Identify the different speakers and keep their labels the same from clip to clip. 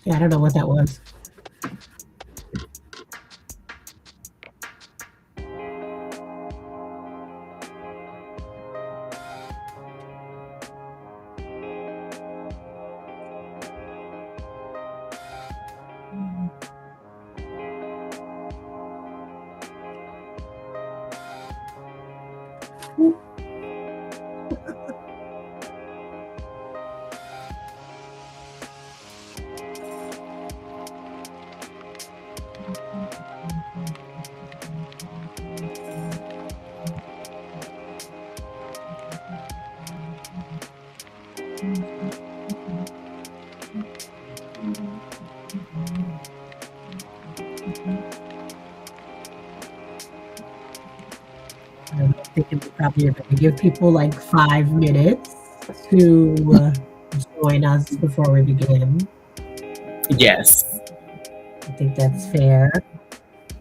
Speaker 1: Yeah, I don't know what that was. I'm thinking we probably are going to give people like 5 minutes to join us before we begin.
Speaker 2: Yes.
Speaker 1: I think that's fair.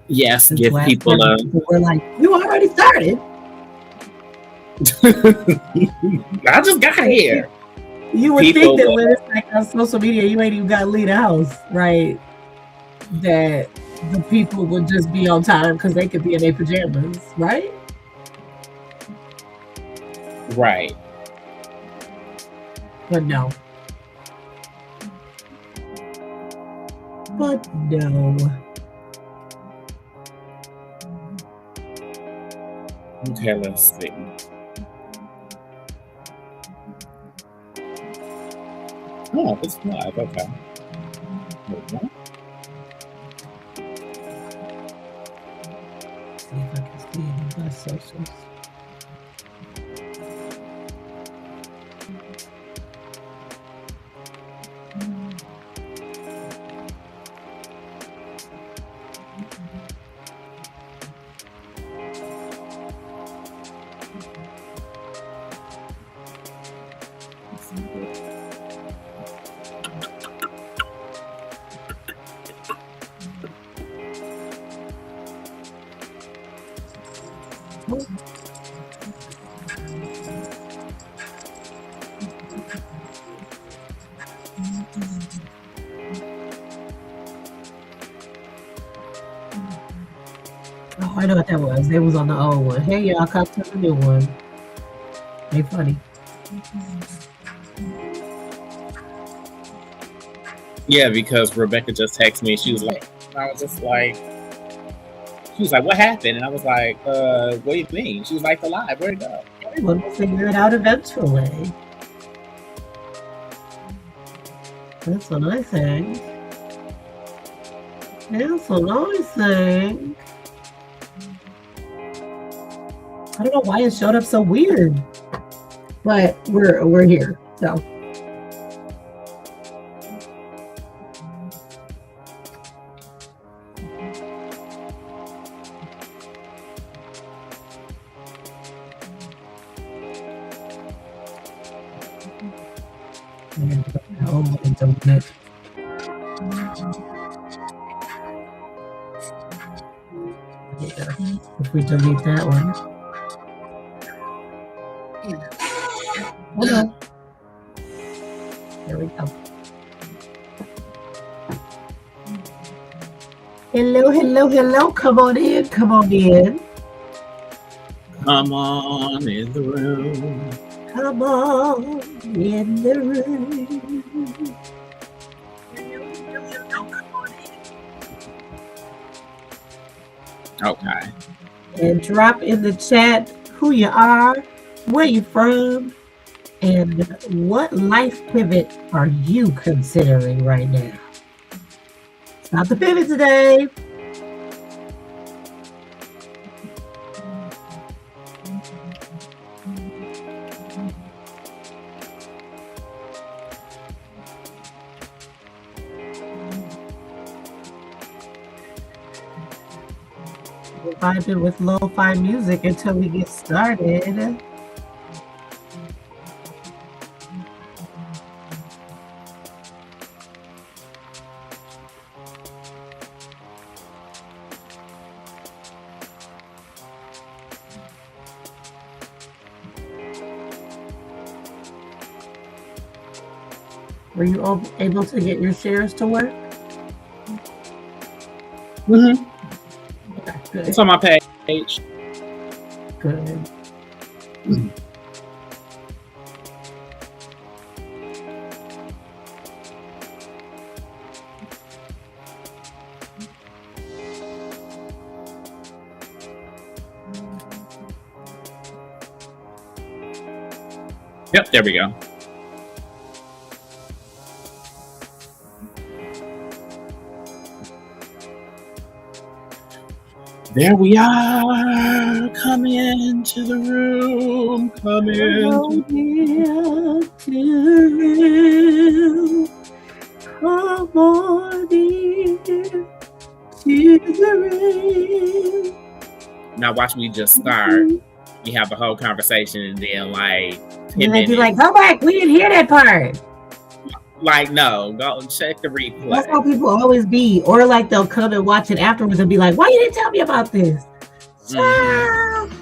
Speaker 2: Yes,
Speaker 1: Since
Speaker 2: give
Speaker 1: last
Speaker 2: people
Speaker 1: time
Speaker 2: a.
Speaker 1: people were like, "You already started."
Speaker 2: I just got here.
Speaker 1: You would think
Speaker 2: People
Speaker 1: that when it's like on social media, you ain't even got to leave the house, right? That the people would just be on time because they could be in their pajamas, right?
Speaker 2: Right.
Speaker 1: But no. But no.
Speaker 2: Okay, let's see. Oh, it's live. Okay.
Speaker 1: See if I can see it in my socials. Oh, I know what that was. They was on the old one. Hey, y'all, come to the new one. They funny.
Speaker 2: Yeah, because Rebecca just texted me. She was like, I was just like, she was like, what happened? And I was like, what do you mean? She was like, the live, where'd it go?
Speaker 1: Everyone will figure it out eventually. That's what I think. That's what I think. I don't know why it showed up so weird, but we're here. So if we delete that one. Hold on. There we go. Hello, hello, hello. Come on in. Come on in.
Speaker 2: Come on in the room.
Speaker 1: Come on in the room.
Speaker 2: Okay.
Speaker 1: And drop in the chat who you are, where you from, and what life pivot are you considering right now? It's not the pivot today. We're vibing with lo-fi music until we get started. Were you able to get your shares to work?
Speaker 2: Mm-hmm.
Speaker 1: Okay,
Speaker 2: It's
Speaker 1: good.
Speaker 2: on my page.
Speaker 1: Good.
Speaker 2: Yep, there we go. There we are. Come into the room. Come
Speaker 1: Hello,
Speaker 2: into.
Speaker 1: dear, to come on in to the room.
Speaker 2: Now watch me just start. We have the whole conversation and then like 10
Speaker 1: Then they'd be like,
Speaker 2: minutes.
Speaker 1: go back, we didn't hear that part.
Speaker 2: Like, no, go and check the
Speaker 1: That's
Speaker 2: replay.
Speaker 1: how people always be. Or like they'll come and watch it afterwards and be like, why you didn't tell me about this? Child.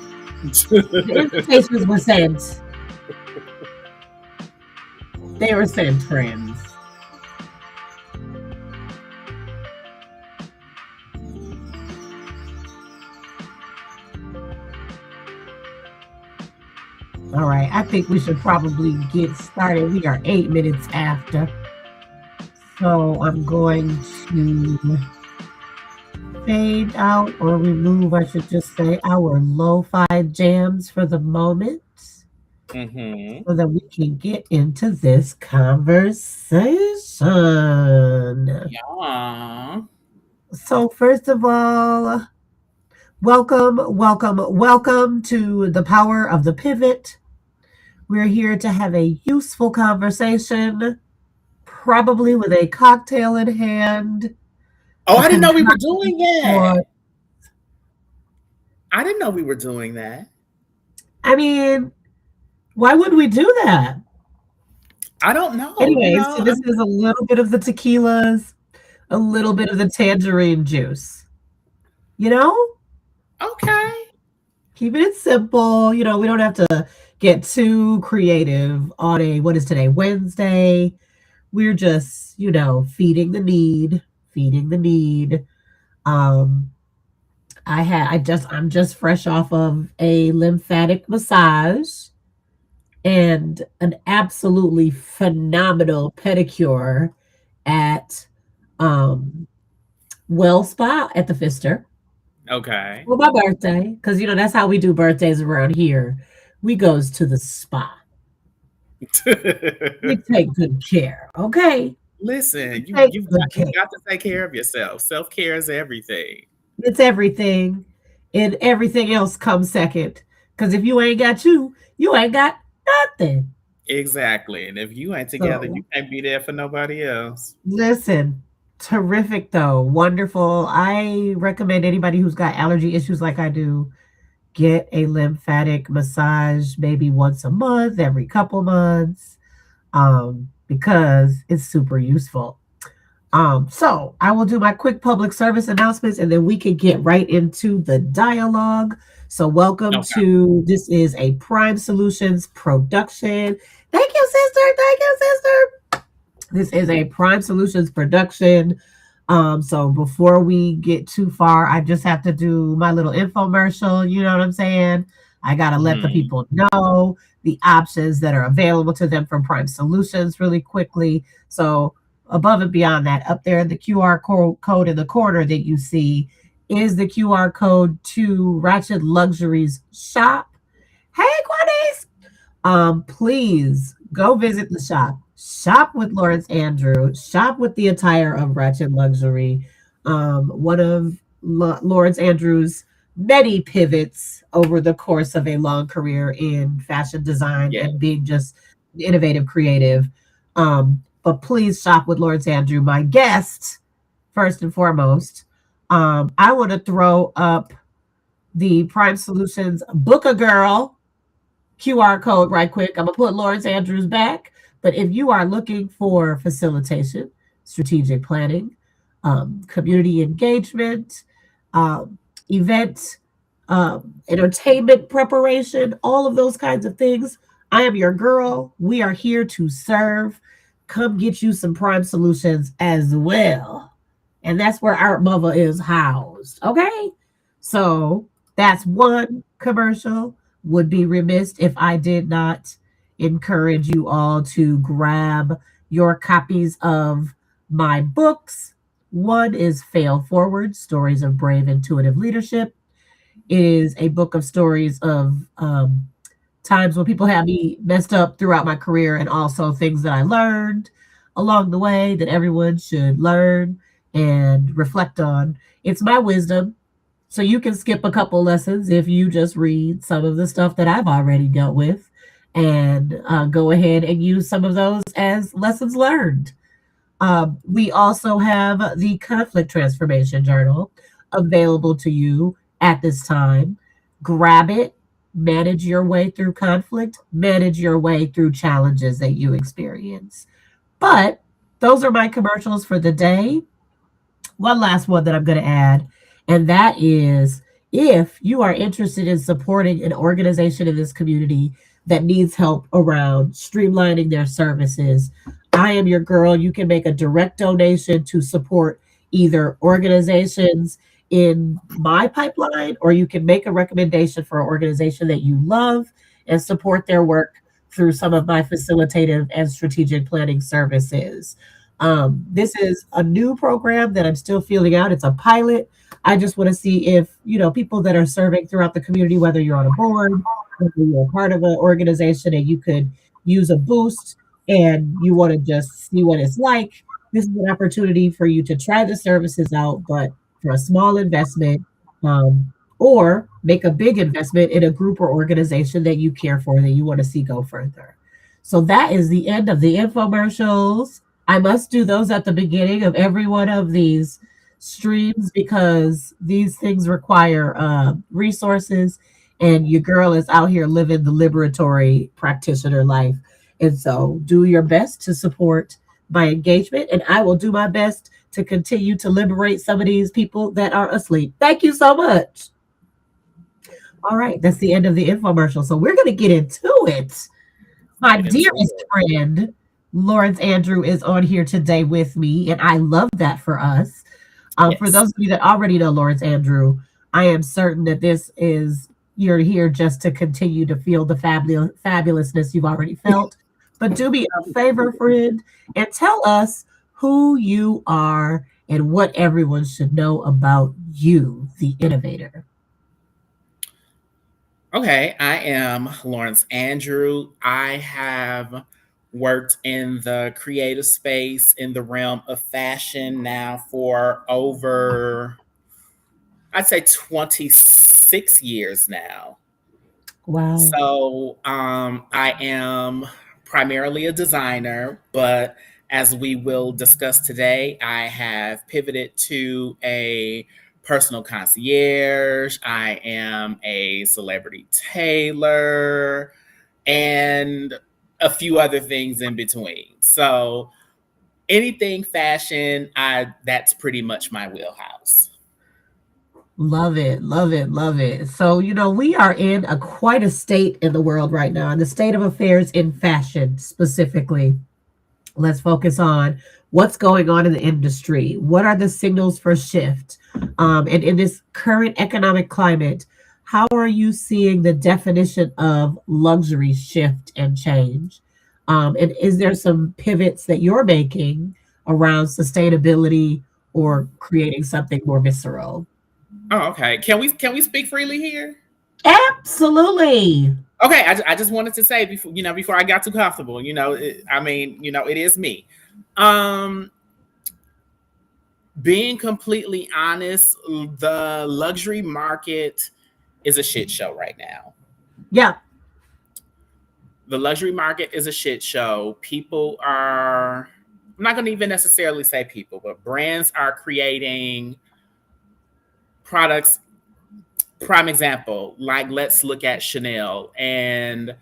Speaker 1: The invitations were sent. They were sent, friends. All right, I think we should probably get started. We are 8 minutes after. So I'm going to fade out or remove, I should just say, our lo-fi jams for the moment
Speaker 2: Mm-hmm.
Speaker 1: so that we can get into this conversation.
Speaker 2: Yeah.
Speaker 1: So first of all, welcome to the power of the pivot. We're here to have a useful conversation, probably with a cocktail in hand,
Speaker 2: Oh,
Speaker 1: a
Speaker 2: I didn't know we were
Speaker 1: concoction
Speaker 2: doing that.
Speaker 1: for,
Speaker 2: I didn't know we were doing that.
Speaker 1: I mean, why would we do that?
Speaker 2: I don't know.
Speaker 1: Anyway, so this is a little bit of the tequilas, a little bit of the tangerine juice. You know,
Speaker 2: Okay.
Speaker 1: keeping it simple. You know, we don't have to get too creative on a, what is today, Wednesday. We're just, feeding the need, feeding the need. Um, I'm just fresh off of a lymphatic massage and an absolutely phenomenal pedicure at Well Spa at the Fister
Speaker 2: Okay.
Speaker 1: for my birthday. Because that's how we do birthdays around here. We goes to the spa. We take good care, okay? We
Speaker 2: Listen, you
Speaker 1: take
Speaker 2: you've got
Speaker 1: good
Speaker 2: you
Speaker 1: care.
Speaker 2: got to take care of yourself. Self-care is everything.
Speaker 1: It's everything, and everything else comes second. Because if you ain't got you ain't got nothing.
Speaker 2: Exactly. And if you ain't together, you
Speaker 1: So
Speaker 2: can't be there for nobody else.
Speaker 1: listen, terrific though, wonderful. I recommend anybody who's got allergy issues like I do get a lymphatic massage maybe once a month, every couple months, because it's super useful. So I will do my quick public service announcements and then we can get right into the dialogue. So welcome
Speaker 2: Okay.
Speaker 1: to this is a Prime Solutions production. Thank you, sister. Thank you, sister. This is a Prime Solutions production. So before we get too far, I just have to do my little infomercial. You know what I'm saying? I gotta let the
Speaker 2: Hmm.
Speaker 1: people know the options that are available to them from Prime Solutions really quickly. So above and beyond that, up there in the QR code in the corner that you see is the QR code to Ratchet Luxuries shop. Hey, Quanice! Please go visit the shop. Shop with Laurence Andrew. Shop with the attire of Ratchet Luxury. One of Laurence Andrew's many pivots over the course of a long career in fashion design
Speaker 2: Yeah.
Speaker 1: and being just innovative, creative. But please shop with Laurence Andrew, my guest, first and foremost. I want to throw up the Prime Solutions Book a Girl QR code right quick. I'm going to put Laurence Andrews back. But if you are looking for facilitation, strategic planning, community engagement, um, event, entertainment preparation, all of those kinds of things, I am your girl. We are here to serve. come get you some prime solutions as well. And that's where Art Mother is housed. Okay. So that's one commercial. Would be remiss if I did not encourage you all to grab your copies of my books. One is Fail Forward Stories of Brave Intuitive Leadership. It is a book of stories of times when people have me messed up throughout my career and also things that I learned along the way that everyone should learn and reflect on. It's my wisdom. So you can skip a couple lessons if you just read some of the stuff that I've already dealt with and go ahead and use some of those as lessons learned. We also have the Conflict Transformation Journal available to you at this time. Grab it, manage your way through conflict, manage your way through challenges that you experience. But those are my commercials for the day. One last one that I'm going to add, and that is if you are interested in supporting an organization in this community that needs help around streamlining their services, I am your girl. You can make a direct donation to support either organizations in my pipeline, or you can make a recommendation for an organization that you love and support their work through some of my facilitative and strategic planning services. This is a new program that I'm still feeling out. It's a pilot. I just want to see if, people that are serving throughout the community, whether you're on a board, whether you're a part of an organization and you could use a boost and you want to just see what it's like, this is an opportunity for you to try the services out, but for a small investment, or make a big investment in a group or organization that you care for, that you want to see go further. So that is the end of the infomercials. I must do those at the beginning of every one of these streams because these things require resources, and your girl is out here living the liberatory practitioner life. And so do your best to support my engagement, and I will do my best to continue to liberate some of these people that are asleep. Thank you so much. All right, that's the end of the infomercial. So we're going to get into it. My
Speaker 2: Get into
Speaker 1: dearest
Speaker 2: it.
Speaker 1: friend, Laurence Andrew, is on here today with me, and I love that for us. For
Speaker 2: Yes.
Speaker 1: those of you that already know Laurence Andrew, I am certain that you're here just to continue to feel the fabulousness you've already felt. But do me a favor, friend, and tell us who you are and what everyone should know about you, the innovator.
Speaker 2: Okay, I am Laurence Andrew. I have worked in the creative space in the realm of fashion now for over, I'd say, 26 years now.
Speaker 1: Wow.
Speaker 2: I am primarily a designer, but as we will discuss today, I have pivoted to a personal concierge. I am a celebrity tailor and a few other things in between. So anything fashion, I that's pretty much my wheelhouse.
Speaker 1: Love it, love it, love it. So, we are in quite a state in the world right now, and the state of affairs in fashion specifically. Let's focus on what's going on in the industry. What are the signals for shift? And in this current economic climate, how are you seeing the definition of luxury shift and change? And is there some pivots that you're making around sustainability or creating something more visceral?
Speaker 2: Oh, okay. Can we speak freely here?
Speaker 1: Absolutely.
Speaker 2: Okay, I just wanted to say before I got too comfortable, it is me. Um, being completely honest, the luxury market is a shit show right now.
Speaker 1: Yeah.
Speaker 2: The luxury market is a shit show. I'm not going to even necessarily say people, but brands are creating products. Prime example, like let's look at Chanel and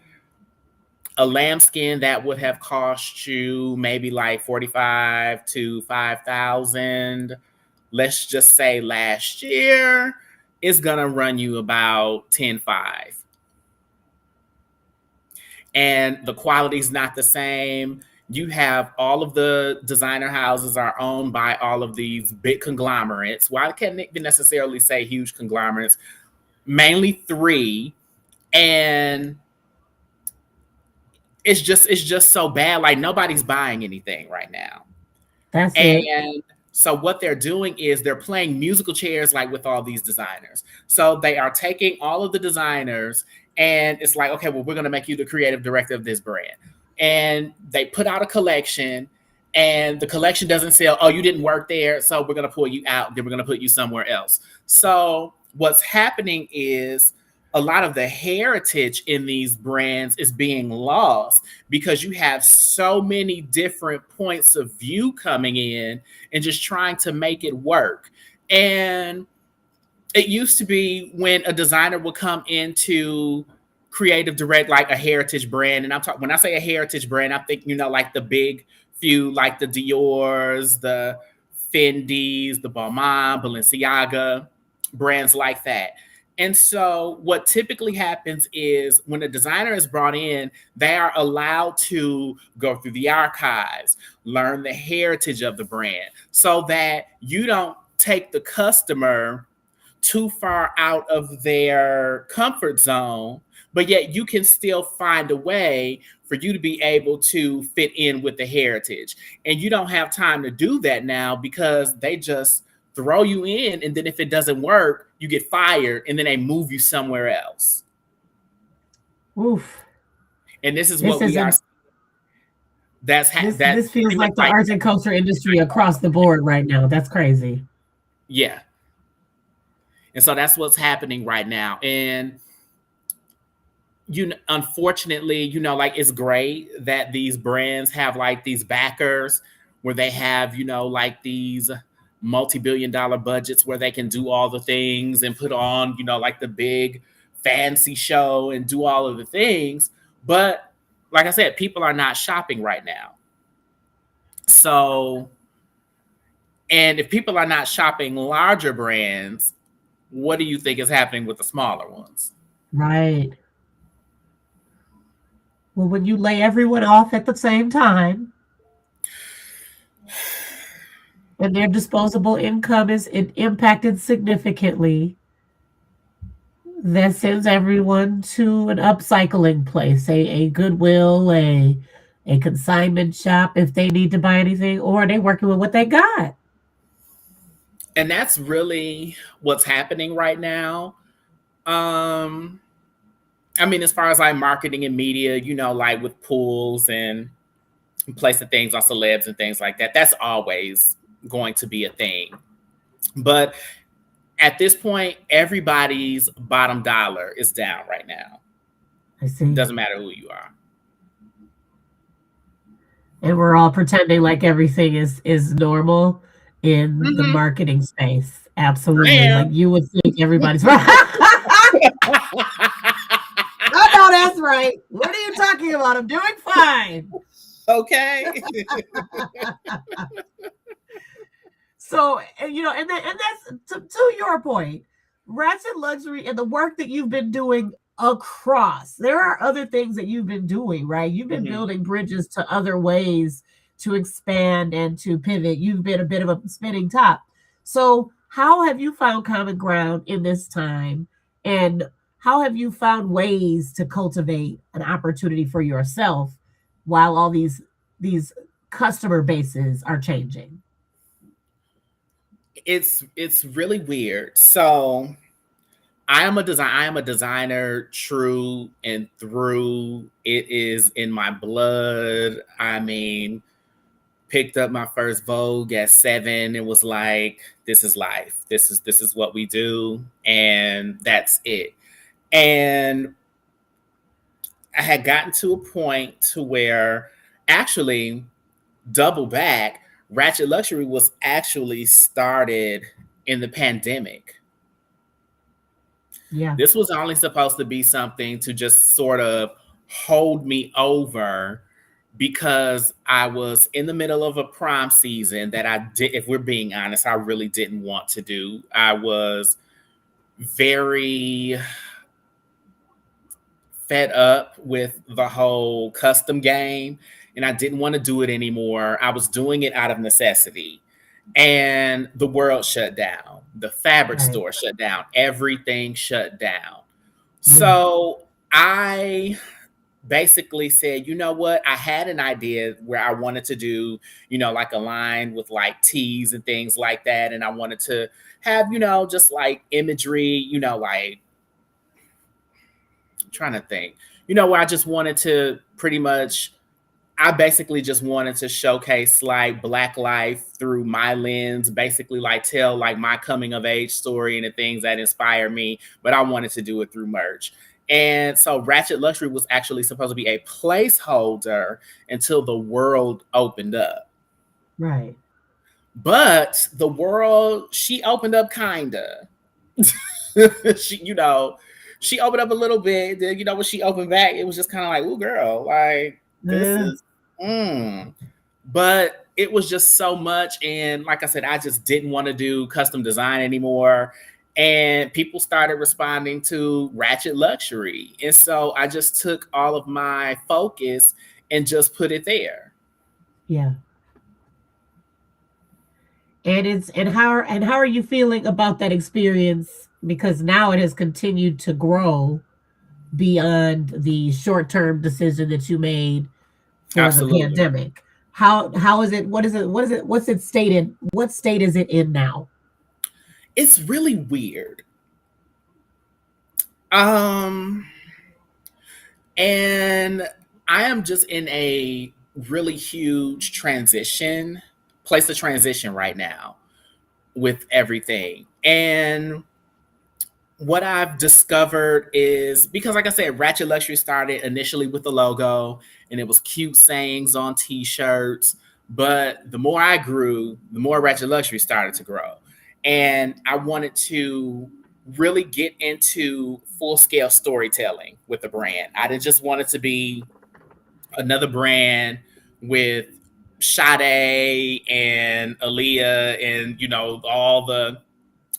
Speaker 2: a lambskin that would have cost you maybe like 45 to 5,000, let's just say last year, is gonna run you about 10.5. And the quality's not the same. You have all of the designer houses are owned by all of these big conglomerates. Well, I can't even necessarily say huge conglomerates, mainly three. And it's just so bad. Like nobody's buying anything right now.
Speaker 1: That's it.
Speaker 2: And so what they're doing is they're playing musical chairs like with all these designers. So they are taking all of the designers and it's like, okay, well, we're going to make you the creative director of this brand. And they put out a collection and the collection doesn't sell. Oh, you didn't work there. So we're going to pull you out. Then we're going to put you somewhere else. So what's happening is a lot of the heritage in these brands is being lost because you have so many different points of view coming in and just trying to make it work. And it used to be when a designer would come into creative direct like a heritage brand, and I'm talking when I say a heritage brand, I'm thinking like the big few, like the Dior's, the Fendi's, the Balmain, Balenciaga, brands like that. And so, what typically happens is when a designer is brought in, they are allowed to go through the archives, learn the heritage of the brand, so that you don't take the customer too far out of their comfort zone, but yet you can still find a way for you to be able to fit in with the heritage. And you don't have time to do that now because they just throw you in. And then if it doesn't work, you get fired and then they move you somewhere else.
Speaker 1: Oof.
Speaker 2: And this is
Speaker 1: This
Speaker 2: what we are.
Speaker 1: isn't
Speaker 2: That's
Speaker 1: this feels
Speaker 2: pretty much
Speaker 1: like the
Speaker 2: like,
Speaker 1: arts and culture industry across the board right now. That's crazy.
Speaker 2: yeah. And so that's what's happening right now. And unfortunately, like it's great that these brands have like these backers where they have, like these multi-billion-dollar budgets where they can do all the things and put on, like the big fancy show and do all of the things. But like I said, people are not shopping right now. So, and if people are not shopping larger brands, what do you think is happening with the smaller ones?
Speaker 1: Right. Well, when you lay everyone off at the same time and their disposable income is impacted significantly, that sends everyone to an upcycling place, a Goodwill, a consignment shop if they need to buy anything, or they working with what they got.
Speaker 2: And that's really what's happening right now. Um, I mean, as far as like marketing and media, like with pools and placing things on celebs and things like that, that's always going to be a thing. But at this point, everybody's bottom dollar is down right now.
Speaker 1: I see.
Speaker 2: Doesn't matter who you are.
Speaker 1: And we're all pretending like everything is normal in the
Speaker 2: Mm-hmm.
Speaker 1: marketing space. Absolutely.
Speaker 2: I
Speaker 1: Like you would think everybody's I know that's right. What are you talking about? I'm doing fine.
Speaker 2: Okay.
Speaker 1: So, and that's to your point, Ratchet Luxury and the work that you've been doing across. There are other things that you've been doing, right? You've been
Speaker 2: Mm-hmm.
Speaker 1: building bridges to other ways to expand and to pivot. You've been a bit of a spinning top. So, how have you found common ground in this time? And how have you found ways to cultivate an opportunity for yourself while all these customer bases are changing?
Speaker 2: It's really weird. So I am a designer true and through. It is in my blood. I mean, picked up my first Vogue at 7 and was like, this is life. This is what we do, and that's it. And I had gotten to a point to where actually double back, Ratchet Luxury was actually started in the pandemic.
Speaker 1: Yeah.
Speaker 2: This was only supposed to be something to just sort of hold me over because I was in the middle of a prom season that I did, if we're being honest, I really didn't want to do. I was very fed up with the whole custom game. and I didn't want to do it anymore. I was doing it out of necessity. And the world shut down. The fabric
Speaker 1: Right.
Speaker 2: store shut down. Everything shut down.
Speaker 1: Yeah.
Speaker 2: So I basically said, you know what? I had an idea where I wanted to do, like a line with like teas and things like that. And I wanted to have, just like imagery, like I'm trying to think, where I just wanted to pretty much, I basically just wanted to showcase like Black life through my lens, basically like tell like my coming of age story and the things that inspire me, but I wanted to do it through merch. And so Ratchet Luxury was actually supposed to be a placeholder until the world opened up.
Speaker 1: Right.
Speaker 2: But the world, she opened up kinda. she, she opened up a little bit. Then, when she opened back, it was just kind of like, "Ooh, girl, like this
Speaker 1: Uh,
Speaker 2: is." Mm. But it was just so much, and like I said, I just didn't want to do custom design anymore. And people started responding to Ratchet Luxury, and so I just took all of my focus and just put it there.
Speaker 1: yeah. And how are you feeling about that experience? Because now it has continued to grow beyond the short-term decision that you made for the
Speaker 2: Absolutely,
Speaker 1: pandemic. How is it? What is it? What is it? What's it state in? What state is it in now?
Speaker 2: it's really weird. Um, And I am just in a really huge place of transition right now with everything. And what I've discovered is because, like I said, Ratchet Luxury started initially with the logo and it was cute sayings on t shirts. But the more I grew, the more Ratchet Luxury started to grow. And I wanted to really get into full scale storytelling with the brand. I didn't just want it to be another brand with Sade and Aaliyah and, all the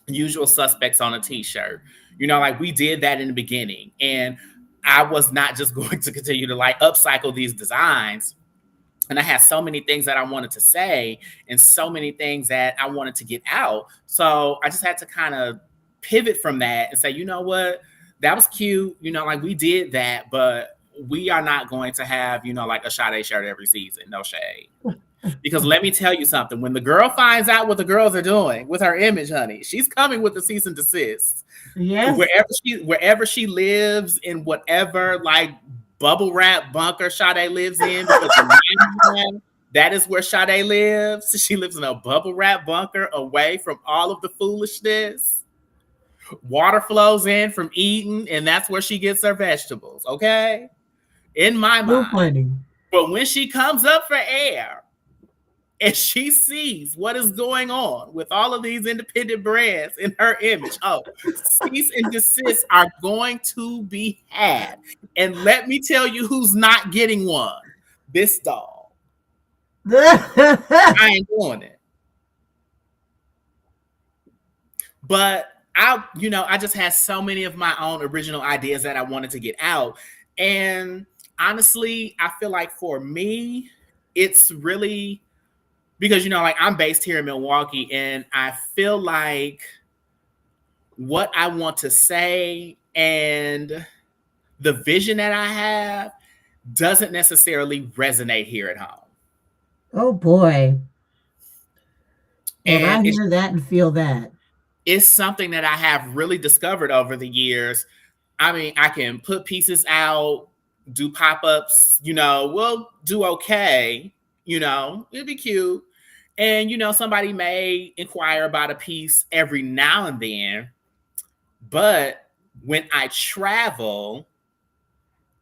Speaker 2: usual suspects on a t-shirt. Like we did that in the beginning. And I was not just going to continue to like upcycle these designs. And I had so many things that I wanted to say and so many things that I wanted to get out. So I just had to kind of pivot from that and say, you know what? That was cute. Like we did that, but we are not going to have, like a Sade shirt every season. No shade. Because let me tell you something. When the girl finds out what the girls are doing with her image, honey, she's coming with the cease and desist.
Speaker 1: Yes.
Speaker 2: Wherever she lives in whatever like bubble wrap bunker Sade lives in, because that is where Sade lives. She lives in a bubble wrap bunker away from all of the foolishness. Water flows in from Eden, and that's where she gets her vegetables. Okay, in my
Speaker 1: So
Speaker 2: mind.
Speaker 1: funny.
Speaker 2: But when she comes up for air, and she sees what is going on with all of these independent brands in her image. Oh, cease and desist are going to be had. And let me tell you who's not getting one. This doll. I ain't doing it. But I just had so many of my own original ideas that I wanted to get out. And honestly, I feel like for me, it's really because like I'm based here in Milwaukee, and I feel like what I want to say and the vision that I have doesn't necessarily resonate here at home.
Speaker 1: Oh boy. And
Speaker 2: And
Speaker 1: I
Speaker 2: it's
Speaker 1: hear that and feel that.
Speaker 2: it's something that I have really discovered over the years. I mean, I can put pieces out, do pop-ups, we'll do okay, it'd be cute. And somebody may inquire about a piece every now and then, but when I travel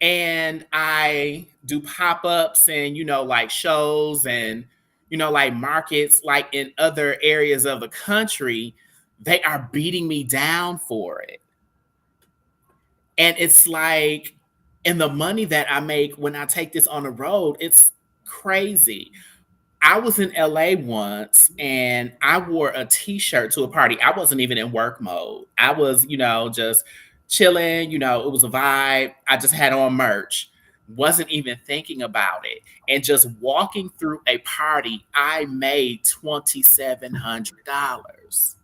Speaker 2: and I do pop-ups and like shows and like markets like in other areas of the country, they are beating me down for it. And it's like, and the money that I make when I take this on the road, it's crazy. I was in LA once and I wore a t-shirt to a party. I wasn't even in work mode. I was, just chilling, it was a vibe. I just had on merch. wasn't even thinking about it. And just walking through a party, I made $2,700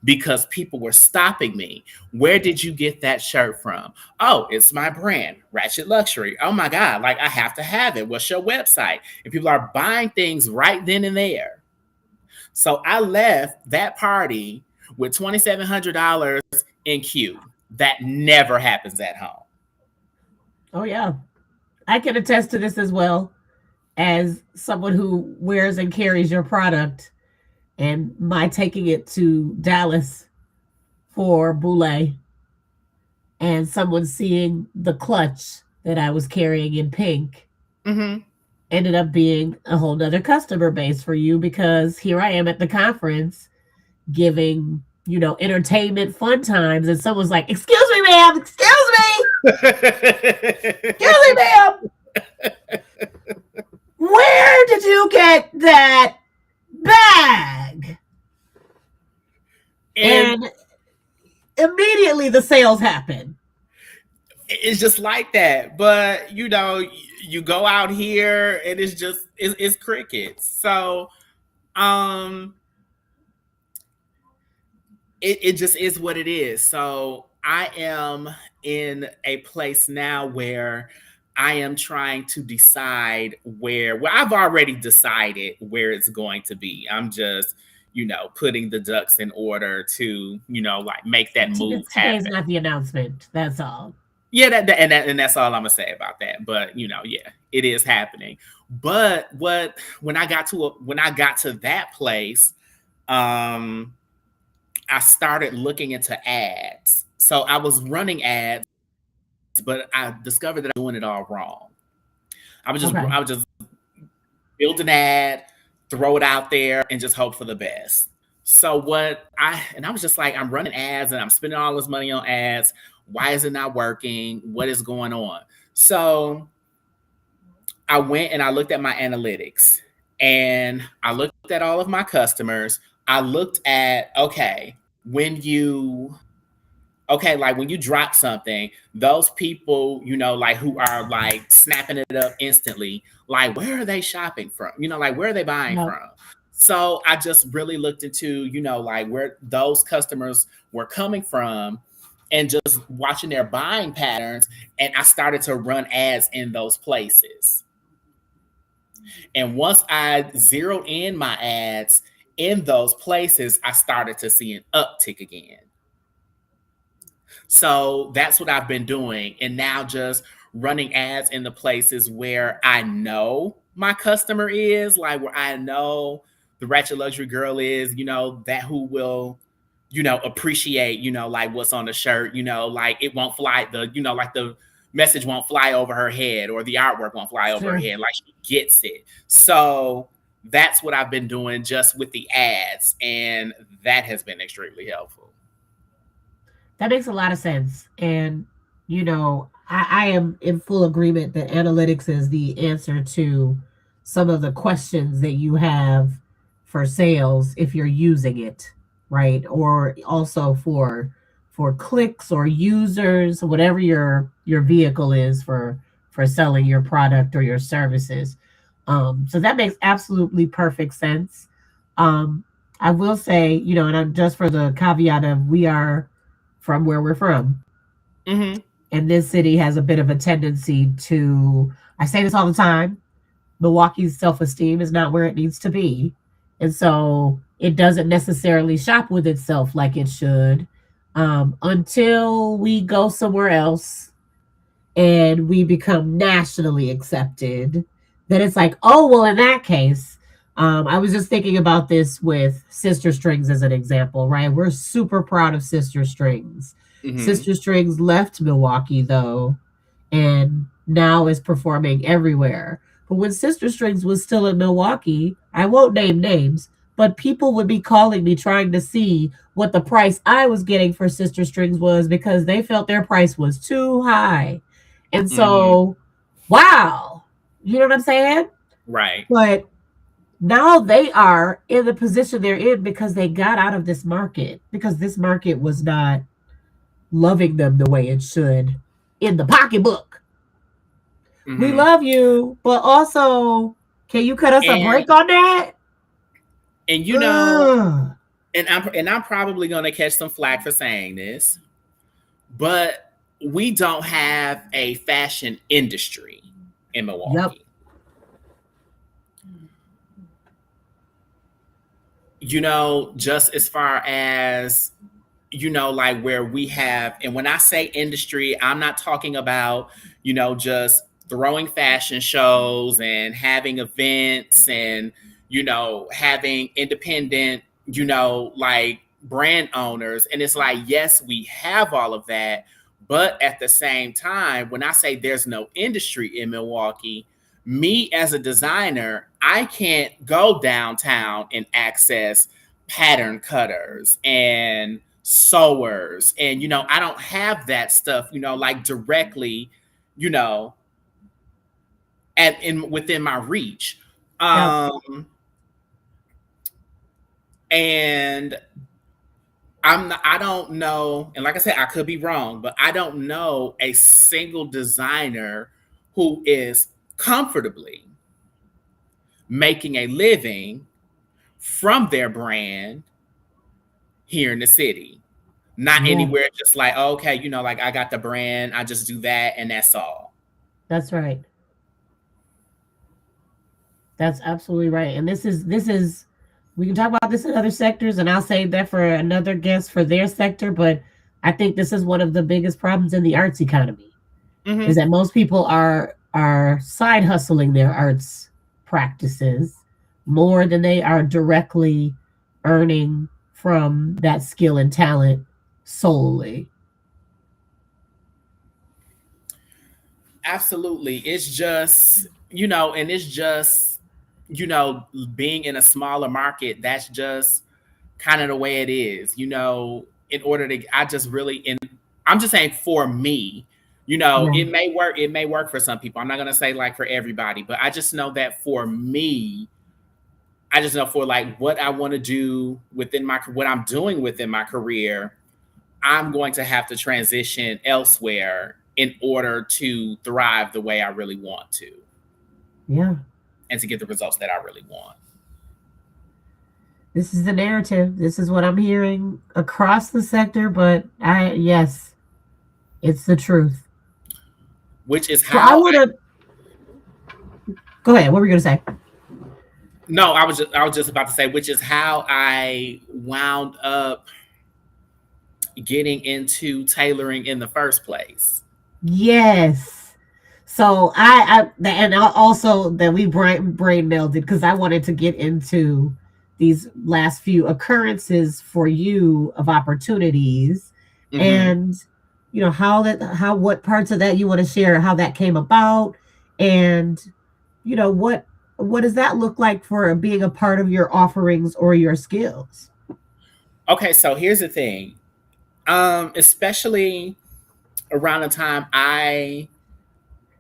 Speaker 2: because people were stopping me. Where did you get that shirt from? Oh, it's my brand, Ratchet Luxury. Oh my God, like I have to have it. What's your website? And people are buying things right then and there. So I left that party with $2,700 in queue. That never happens at home.
Speaker 1: Oh, yeah. I can attest to this as well as someone who wears and carries your product, and my taking it to Dallas for Boulay and someone seeing the clutch that I was carrying in pink
Speaker 2: Mm-hmm.
Speaker 1: ended up being a whole nother customer base for you, because here I am at the conference giving, entertainment fun times, and someone's like, excuse me, ma'am, excuse me, ma'am, where did you get that bag?
Speaker 2: And
Speaker 1: And immediately the sales happen.
Speaker 2: it's just like that. But you go out here and it's crickets. So um it just is what it is. So I am in a place now where I am trying to decide well, I've already decided where it's going to be. I'm just, putting the ducks in order to, like make that move
Speaker 1: Today's
Speaker 2: happen.
Speaker 1: not the announcement. That's all.
Speaker 2: Yeah, and that's all I'm gonna say about that. But yeah, it is happening. But when I got to that place, um, I started looking into ads. So I was running ads, but I discovered that I was doing it all wrong.
Speaker 1: Okay.
Speaker 2: I would just build an ad, throw it out there, and just hope for the best. So I was just like, I'm running ads and I'm spending all this money on ads. Why is it not working? What is going on? So I went and I looked at my analytics and I looked at all of my customers. I looked at, like when you drop something, those people, like who are like snapping it up instantly, like where are they shopping from? Like where are they buying
Speaker 1: Yep.
Speaker 2: from? So I just really looked into, like where those customers were coming from and just watching their buying patterns. And I started to run ads in those places. And once I zeroed in my ads in those places, I started to see an uptick again. So that's what I've been doing. And now just running ads in the places where I know my customer is, like where I know the Ratchet Luxury girl is, that who will, appreciate, like what's on the shirt, like it won't fly, like the message won't fly over her head or the artwork won't fly over her
Speaker 1: Sure.
Speaker 2: head. Like she gets it. So that's what I've been doing just with the ads. And that has been extremely helpful.
Speaker 1: That makes a lot of sense. And, I am in full agreement that analytics is the answer to some of the questions that you have for sales if you're using it, right? Or also for clicks or users, whatever your vehicle is for selling your product or your services. So that makes absolutely perfect sense. Um, I will say, and I'm just for the caveat of we are from where we're from.
Speaker 2: Mm-hmm.
Speaker 1: And this city has a bit of a tendency to, I say this all the time, Milwaukee's self esteem is not where it needs to be. And so it doesn't necessarily shop with itself like it should, until we go somewhere else and we become nationally accepted. Then it's like, oh, well, in that case, I was just thinking about this with Sister Strings as an example, right? We're super proud of Sister Strings.
Speaker 2: Mm-hmm.
Speaker 1: Sister Strings left Milwaukee, though, and now is performing everywhere. But when Sister Strings was still in Milwaukee, I won't name names, but people would be calling me trying to see what the price I was getting for Sister Strings was because they felt their price was too high. And
Speaker 2: Mm-hmm.
Speaker 1: so, wow, you know what I'm saying?
Speaker 2: Right.
Speaker 1: But now they are in the position they're in because they got out of this market, because this market was not loving them the way it should in the pocketbook. We
Speaker 2: Hmm.
Speaker 1: love you, but also, can you cut us a
Speaker 2: And
Speaker 1: break on that?
Speaker 2: and you know,
Speaker 1: Ugh.
Speaker 2: and I'm probably gonna catch some flack for saying this, but we don't have a fashion industry in
Speaker 1: Yep.
Speaker 2: Milwaukee. Just as far as like where we have, and when I say industry, I'm not talking about, just throwing fashion shows and having events and, having independent, like brand owners. And it's like, yes, we have all of that. But at the same time, when I say there's no industry in Milwaukee, me as a designer, I can't go downtown and access pattern cutters and sewers, and I don't have that stuff like directly, you know at in within my reach.
Speaker 1: Yep.
Speaker 2: Um and I don't know, and like I said, I could be wrong, but I don't know a single designer who is comfortably making a living from their brand here in the city. Not
Speaker 1: Yeah.
Speaker 2: anywhere just like, oh, okay, like I got the brand, I just do that and that's all.
Speaker 1: That's right. That's absolutely right. And this is we can talk about this in other sectors, and I'll save that for another guest for their sector, but I think this is one of the biggest problems in the arts economy is
Speaker 2: Hmm.
Speaker 1: that most people are side hustling their arts practices more than they are directly earning from that skill and talent solely.
Speaker 2: Absolutely. It's just, and it's just, being in a smaller market, that's just kind of the way it is. In order to, I just really, I'm just saying for me,
Speaker 1: Yeah.
Speaker 2: it may work for some people. I'm not going to say like for everybody, but I just know that for me, I just know for like what I want to do what I'm doing within my career, I'm going to have to transition elsewhere in order to thrive the way I really want to
Speaker 1: Yeah.
Speaker 2: and to get the results that I really want,
Speaker 1: This is the narrative. This is what I'm hearing across the sector, but yes, it's the truth.
Speaker 2: which is
Speaker 1: So I
Speaker 2: how
Speaker 1: want
Speaker 2: I
Speaker 1: to go ahead. What were you going to say?
Speaker 2: no, I was just about to say, which is how I wound up getting into tailoring in the first place.
Speaker 1: Yes. So and also that we brain melded because I wanted to get into these last few occurrences for you of opportunities,
Speaker 2: Hmm.
Speaker 1: and how what parts of that you want to share, how that came about, and what does that look like for being a part of your offerings or your skills?
Speaker 2: Okay, so here's the thing. Especially around the time I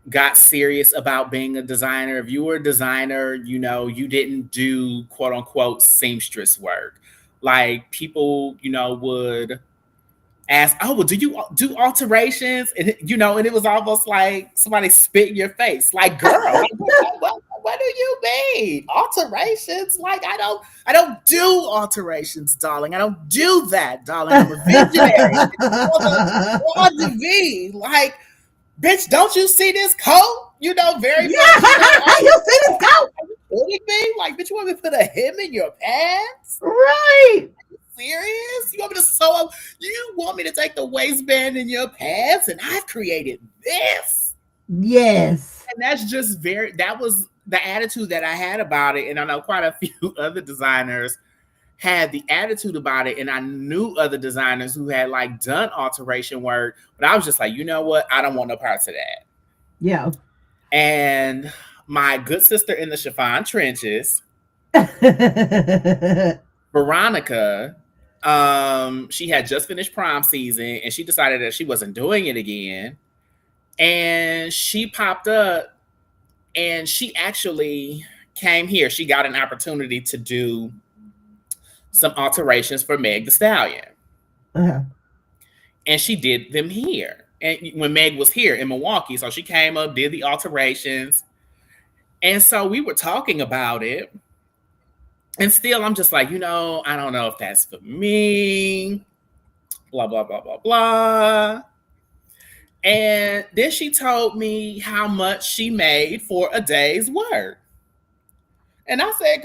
Speaker 2: got serious about being a designer. If you were a designer, you didn't do quote unquote seamstress work. Like people, would ask, "Oh, well, do you do alterations?" And and it was almost like somebody spit in your face. Like, girl, like, what do you mean alterations? Like, I don't do alterations, darling. I don't do that, darling. I'm a visionary. On the V, like, bitch, don't you see this coat? Very much,
Speaker 1: Yeah, you see this go
Speaker 2: kidding me? Like, bitch, you want me to put a hem in your pants?
Speaker 1: right.
Speaker 2: Serious? You want me to sew up? You want me to take the waistband in your pants? And I've created this.
Speaker 1: Yes.
Speaker 2: And that was the attitude that I had about it. And I know quite a few other designers had the attitude about it. And I knew other designers who had like done alteration work, but I was just like, you know what? I don't want no parts of that.
Speaker 1: Yeah.
Speaker 2: And my good sister in the chiffon trenches, Veronica, she had just finished prom season and she decided that she wasn't doing it again. And she popped up and she actually came here. She got an opportunity to do some alterations for Meg the Stallion.
Speaker 1: Uh-huh.
Speaker 2: And she did them here. and when Meg was here in Milwaukee. So she came up, did the alterations. And so we were talking about it. And still, I'm just like, I don't know if that's for me, blah, blah, blah, blah, blah. And then she told me how much she made for a day's work. And I said,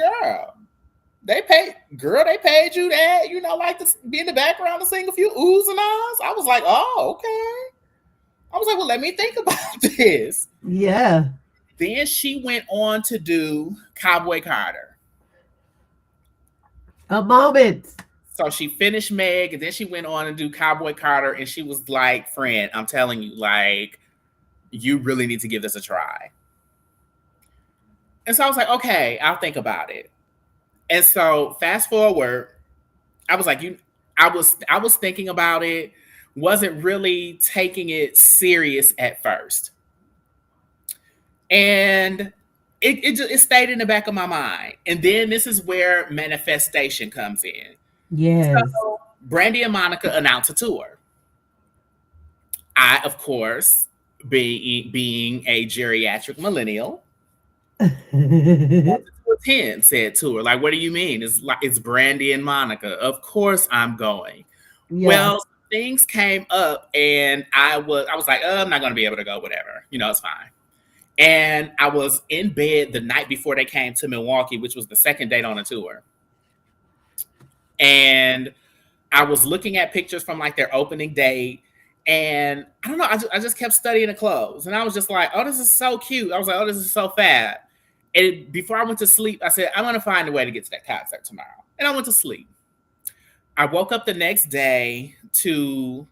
Speaker 2: they paid you that, like to be in the background and sing a few oohs and ahs. I was like, oh, okay. I was like, well, let me think about this.
Speaker 1: Yeah.
Speaker 2: Then she went on to do Cowboy Carter.
Speaker 1: A moment.
Speaker 2: So she finished Meg, and then she went on and do Cowboy Carter, and she was like, friend, I'm telling you, like, you really need to give this a try. And so I was like, okay, I'll think about it. And so fast forward, I was like, I was thinking about it, wasn't really taking it serious at first. And it stayed in the back of my mind. And then this is where manifestation comes in.
Speaker 1: Yes.
Speaker 2: So Brandy and Monica announced a tour. I, of course, being a geriatric millennial, wanted to attend said tour. Like, what do you mean? It's Brandy and Monica. Of course I'm going.
Speaker 1: Yeah.
Speaker 2: Well, things came up and I was like, I'm not gonna be able to go, whatever. It's fine. And I was in bed the night before they came to Milwaukee, which was the second date on the tour. And I was looking at pictures from like their opening date. And I don't know, I just kept studying the clothes. And I was just like, oh, this is so cute. I was like, oh, this is so fat. And before I went to sleep, I said, I'm going to find a way to get to that concert tomorrow. And I went to sleep. I woke up the next day to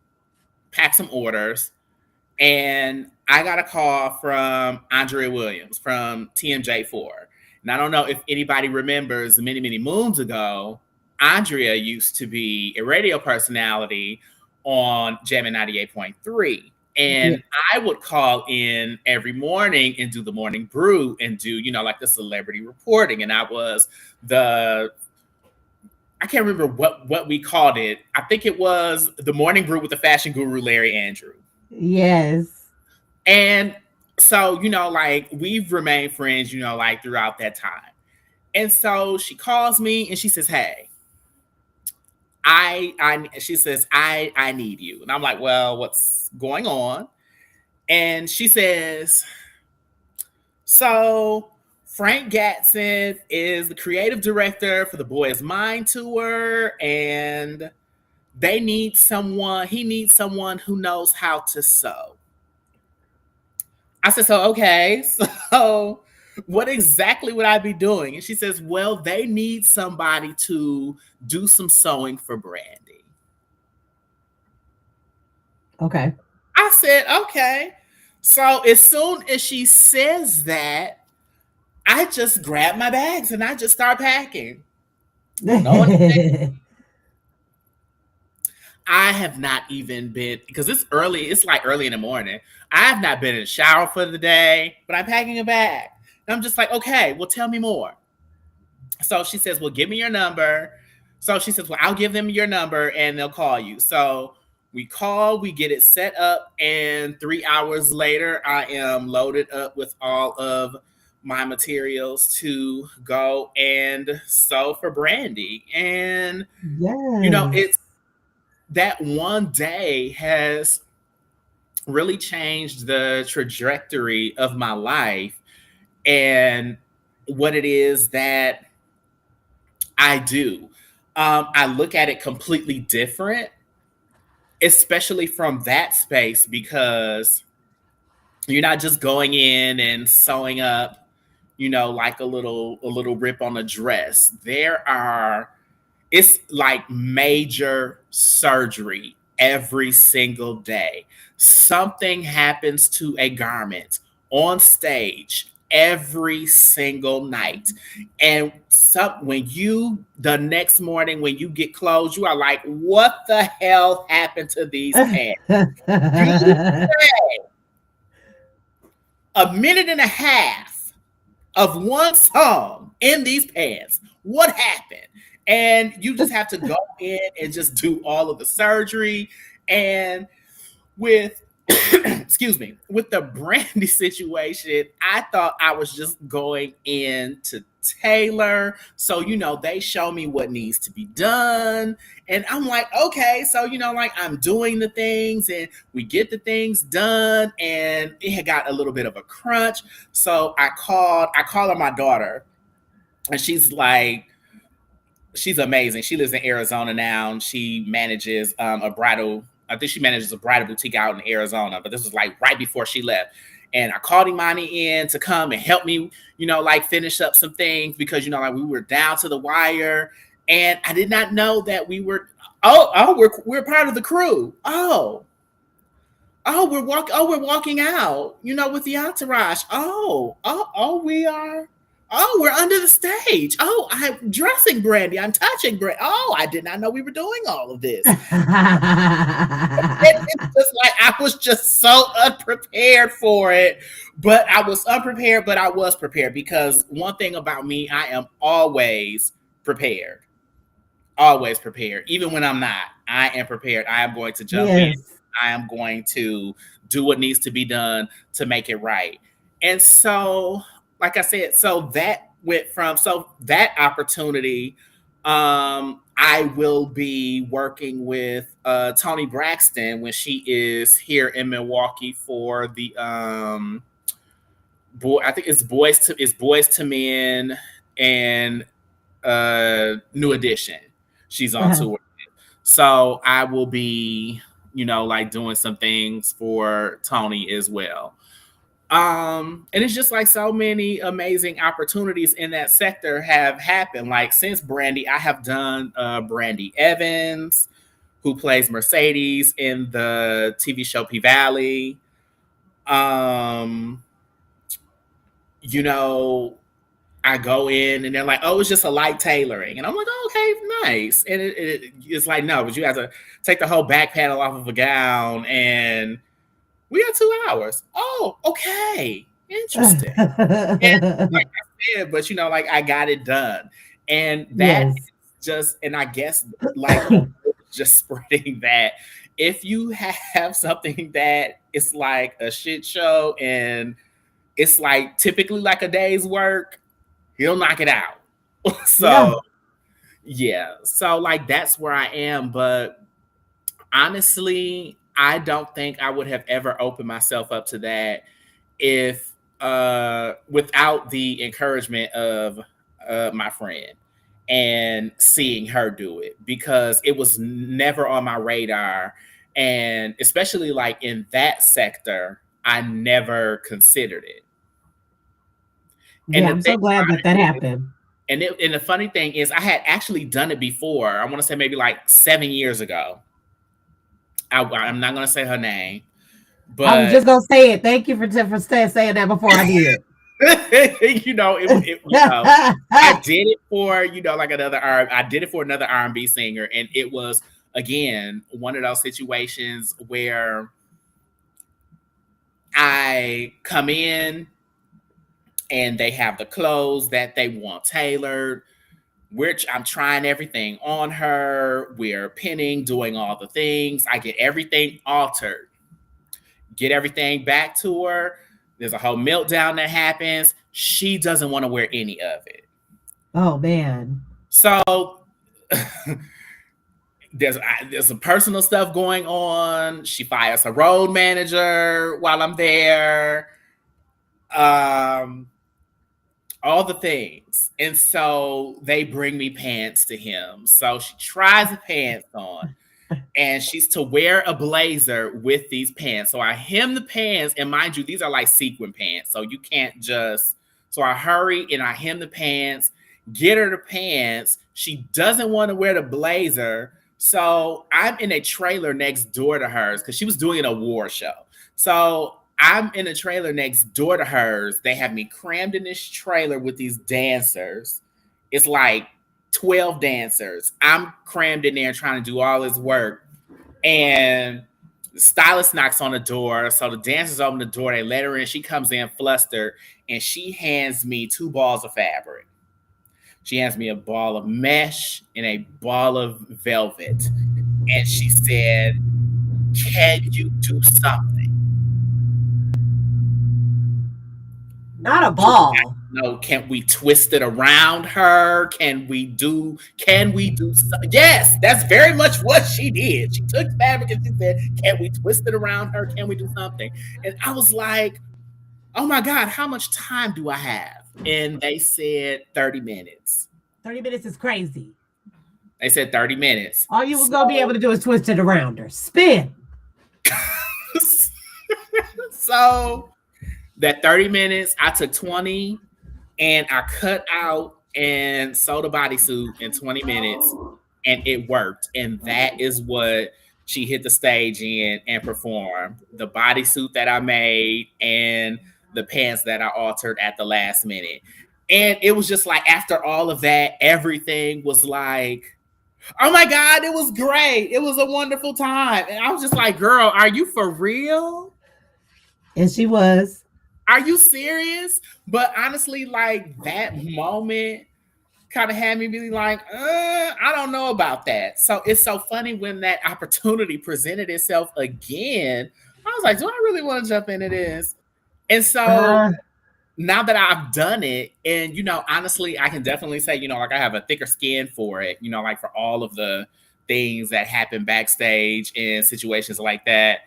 Speaker 2: pack some orders. And I got a call from Andrea Williams from TMJ4. And I don't know if anybody remembers many, many moons ago, Andrea used to be a radio personality on Jammin' 98.3. And I would call in every morning and do the morning brew and do, like the celebrity reporting. And I was I can't remember what we called it. I think it was the morning brew with the fashion guru, Larry Andrew.
Speaker 1: Yes.
Speaker 2: And so, like we've remained friends, like throughout that time. And so she calls me and she says, hey, she says, I need you. And I'm like, well, what's going on? And she says, so Frank Gatson is the creative director for the Boys Mind Tour, and he needs someone who knows how to sew. I said, so, okay, so what exactly would I be doing? And she says, well, they need somebody to do some sewing for Brandy.
Speaker 1: Okay.
Speaker 2: I said, okay. So as soon as she says that, I just grab my bags and I just start packing. I have not even been, because it's like early in the morning. I have not been in the shower for the day, but I'm packing a bag. And I'm just like, okay, well, tell me more. So she says, well, give me your number. So she says, well, I'll give them your number and they'll call you. So we call, we get it set up, and 3 hours later, I am loaded up with all of my materials to go and sew for Brandy. And, it's that one day has really changed the trajectory of my life and what it is that I do. I look at it completely different, especially from that space, because you're not just going in and sewing up, like a little rip on a dress. It's like major surgery every single day. Something happens to a garment on stage every single night. And the next morning when you get clothes, you are like, what the hell happened to these pants? You say a minute and a half of one song in these pants. What happened? And you just have to go in and just do all of the surgery. And with excuse me, with the Brandy situation, I thought I was just going in to tailor. So, they show me what needs to be done. And I'm like, okay, so, like I'm doing the things and we get the things done. And it had got a little bit of a crunch. So I called her my daughter, and she's amazing. She lives in Arizona now, and she manages a bridal. I think she manages a bridal boutique out in Arizona. But this was like right before she left, and I called Imani in to come and help me, like finish up some things because like we were down to the wire, and I did not know that we were. We're part of the crew. We're walking out, with the entourage. We are. Oh, we're under the stage. Oh, I'm dressing Brandy. I'm touching Brandy. Oh, I did not know we were doing all of this. It's just like I was just so unprepared for it. But I was unprepared, but I was prepared because one thing about me, I am always prepared. Always prepared. Even when I'm not, I am prepared. I am going to jump in.
Speaker 1: Yes.
Speaker 2: I am going to do what needs to be done to make it right. And so, like I said, so that opportunity, I will be working with Tony Braxton when she is here in Milwaukee for the I think it's Boys to Men and New Edition. She's on
Speaker 1: Uh-huh.
Speaker 2: tour. So I will be, like doing some things for Tony as well. And it's just like so many amazing opportunities in that sector have happened. Like since Brandy, I have done Brandy Evans, who plays Mercedes in the TV show P Valley. Um, you know, I go in and they're like, "Oh, it's just a light tailoring," and I'm like, "Oh, okay, nice." And it's like, no, but you have to take the whole back panel off of a gown, and we got 2 hours. Oh, okay, interesting. And like I said, but like I got it done, and that
Speaker 1: Yes.
Speaker 2: is just, and I guess like just spreading that if you have something that it's like a shit show and it's like typically like a day's work, he'll knock it out.
Speaker 1: Yeah.
Speaker 2: So yeah, so like that's where I am, but honestly, I don't think I would have ever opened myself up to that if without the encouragement of my friend and seeing her do it because it was never on my radar, and especially like in that sector I never considered it. And
Speaker 1: Yeah,
Speaker 2: the
Speaker 1: I'm
Speaker 2: thing
Speaker 1: so glad
Speaker 2: about
Speaker 1: that that
Speaker 2: it is,
Speaker 1: happened.
Speaker 2: and the funny thing is I had actually done it before. I want to say maybe like 7 years ago. I'm not going to say her name,
Speaker 1: I was
Speaker 2: but
Speaker 1: just gonna say it. Thank you saying that before I did.
Speaker 2: I did it for like I did it for another R&B singer, and it was again one of those situations where I come in and they have the clothes that they want tailored. Which I'm trying everything on her. We're pinning, doing all the things. I get everything altered, get everything back to her. There's a whole meltdown that happens. She doesn't want to wear any of it.
Speaker 1: Oh man.
Speaker 2: So there's some personal stuff going on. She fires her road manager while I'm there. Um, all the things. And so they bring me pants to him. So she tries the pants on, and she's to wear a blazer with these pants. So I hem the pants, and mind you, these are like sequin pants. So you can't just. So I hurry and I hem the pants, get her the pants. She doesn't want to wear the blazer. So I'm in a trailer next door to hers because she was doing an award show. So I'm in a trailer next door to hers. They have me crammed in this trailer with these dancers. It's like 12 dancers. I'm crammed in there trying to do all this work. And the stylist knocks on the door. So the dancers open the door. They let her in. She comes in flustered, and she hands me 2 balls of fabric. She hands me a ball of mesh and a ball of velvet. And she said, "Can you do something?"
Speaker 1: Not a
Speaker 2: She was
Speaker 1: ball.
Speaker 2: asking, can we twist it around her? Yes, that's very much what she did. She took fabric and she said, can we twist it around her? Can we do something? And I was like, oh my God, how much time do I have? And they said 30 minutes.
Speaker 1: 30 minutes is crazy.
Speaker 2: They said 30 minutes.
Speaker 1: All you was
Speaker 2: So,
Speaker 1: gonna be able to do is twist it around her. Spin.
Speaker 2: so that 30 minutes, I took 20 and I cut out and sewed a bodysuit in 20 minutes and it worked. And that is what she hit the stage in and performed. The bodysuit that I made and the pants that I altered at the last minute. And it was just like after all of that, everything was like, oh my God, it was great. It was a wonderful time. And I was just like, girl, are you for real?
Speaker 1: And she was.
Speaker 2: Are you serious? But honestly, like that moment kind of had me be like, I don't know about that. So it's so funny when that opportunity presented itself again. I was like, do I really want to jump into this? And so
Speaker 1: Uh,
Speaker 2: now that I've done it, and honestly, I can definitely say, like I have a thicker skin for it, like for all of the things that happen backstage and situations like that.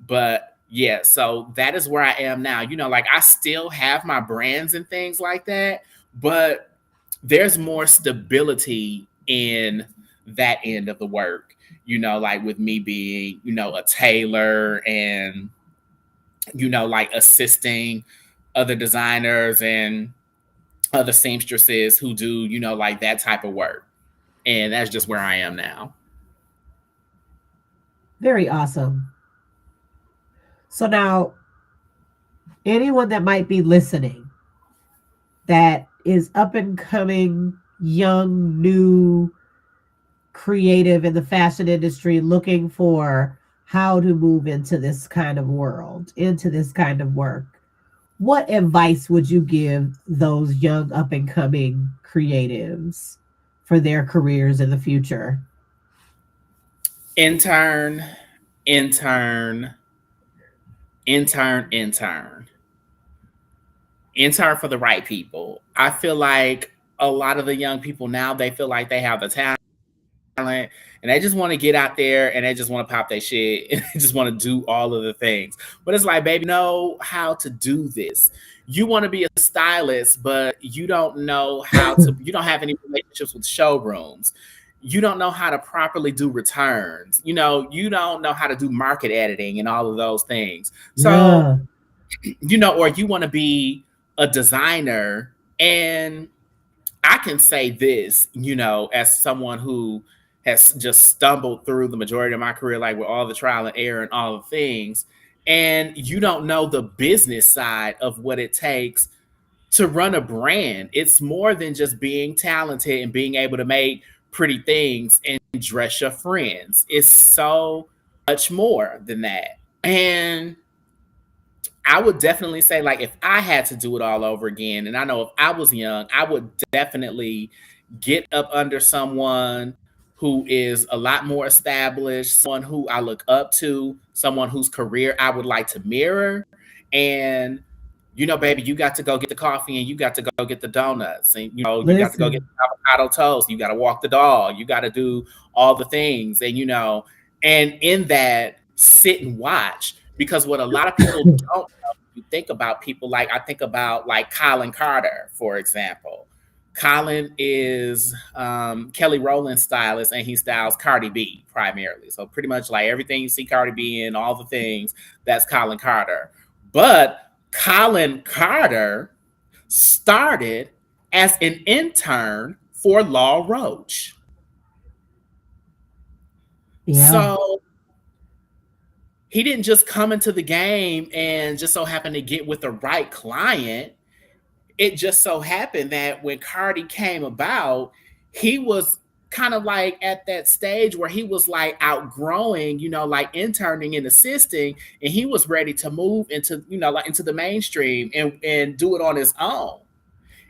Speaker 2: But yeah, so that is where I am now. Like I still have my brands and things like that, but there's more stability in that end of the work, like with me being, a tailor and, like assisting other designers and other seamstresses who do, like that type of work. And that's just where I am now.
Speaker 1: very awesome. So now, anyone that might be listening that is up and coming, young, new, creative in the fashion industry looking for how to move into this kind of world, into this kind of work, what advice would you give those young up and coming creatives for their careers in the future?
Speaker 2: Intern, intern, intern, intern. Intern for the right people. I feel like a lot of the young people now, they feel like they have the talent and they just want to get out there and they just want to pop their shit and they just want to do all of the things. But it's like, baby, you know how to do this. You want to be a stylist, but you don't know how to, you don't have any relationships with showrooms. You don't know how to properly do returns. You don't know how to do market editing and all of those things. So,
Speaker 1: Yeah.
Speaker 2: or you want to be a designer. And I can say this, as someone who has just stumbled through the majority of my career, like with all the trial and error and all the things, and you don't know the business side of what it takes to run a brand. It's more than just being talented and being able to make pretty things and dress your friends. It's so much more than that. And I would definitely say, like, if I had to do it all over again, and I know if I was young, I would definitely get up under someone who is a lot more established, someone who I look up to, someone whose career I would like to mirror. And, baby, you got to go get the coffee and you got to go get the donuts and, you got to go get
Speaker 1: Listen.
Speaker 2: the avocado toast. You got to walk the dog. You got to do all the things. And in that, sit and watch. Because what a lot of people don't know, you think about people like, I think about like Colin Carter, for example. Colin is Kelly Rowland's stylist, and he styles Cardi B primarily. So pretty much like everything you see Cardi B in, all the things, that's Colin Carter. But Colin Carter started as an intern for Law Roach.
Speaker 1: Yeah.
Speaker 2: So he didn't just come into the game and just so happen to get with the right client. It just so happened that when Cardi came about, he was kind of like at that stage where he was like outgrowing, like interning and assisting, and he was ready to move into, like into the mainstream and do it on his own.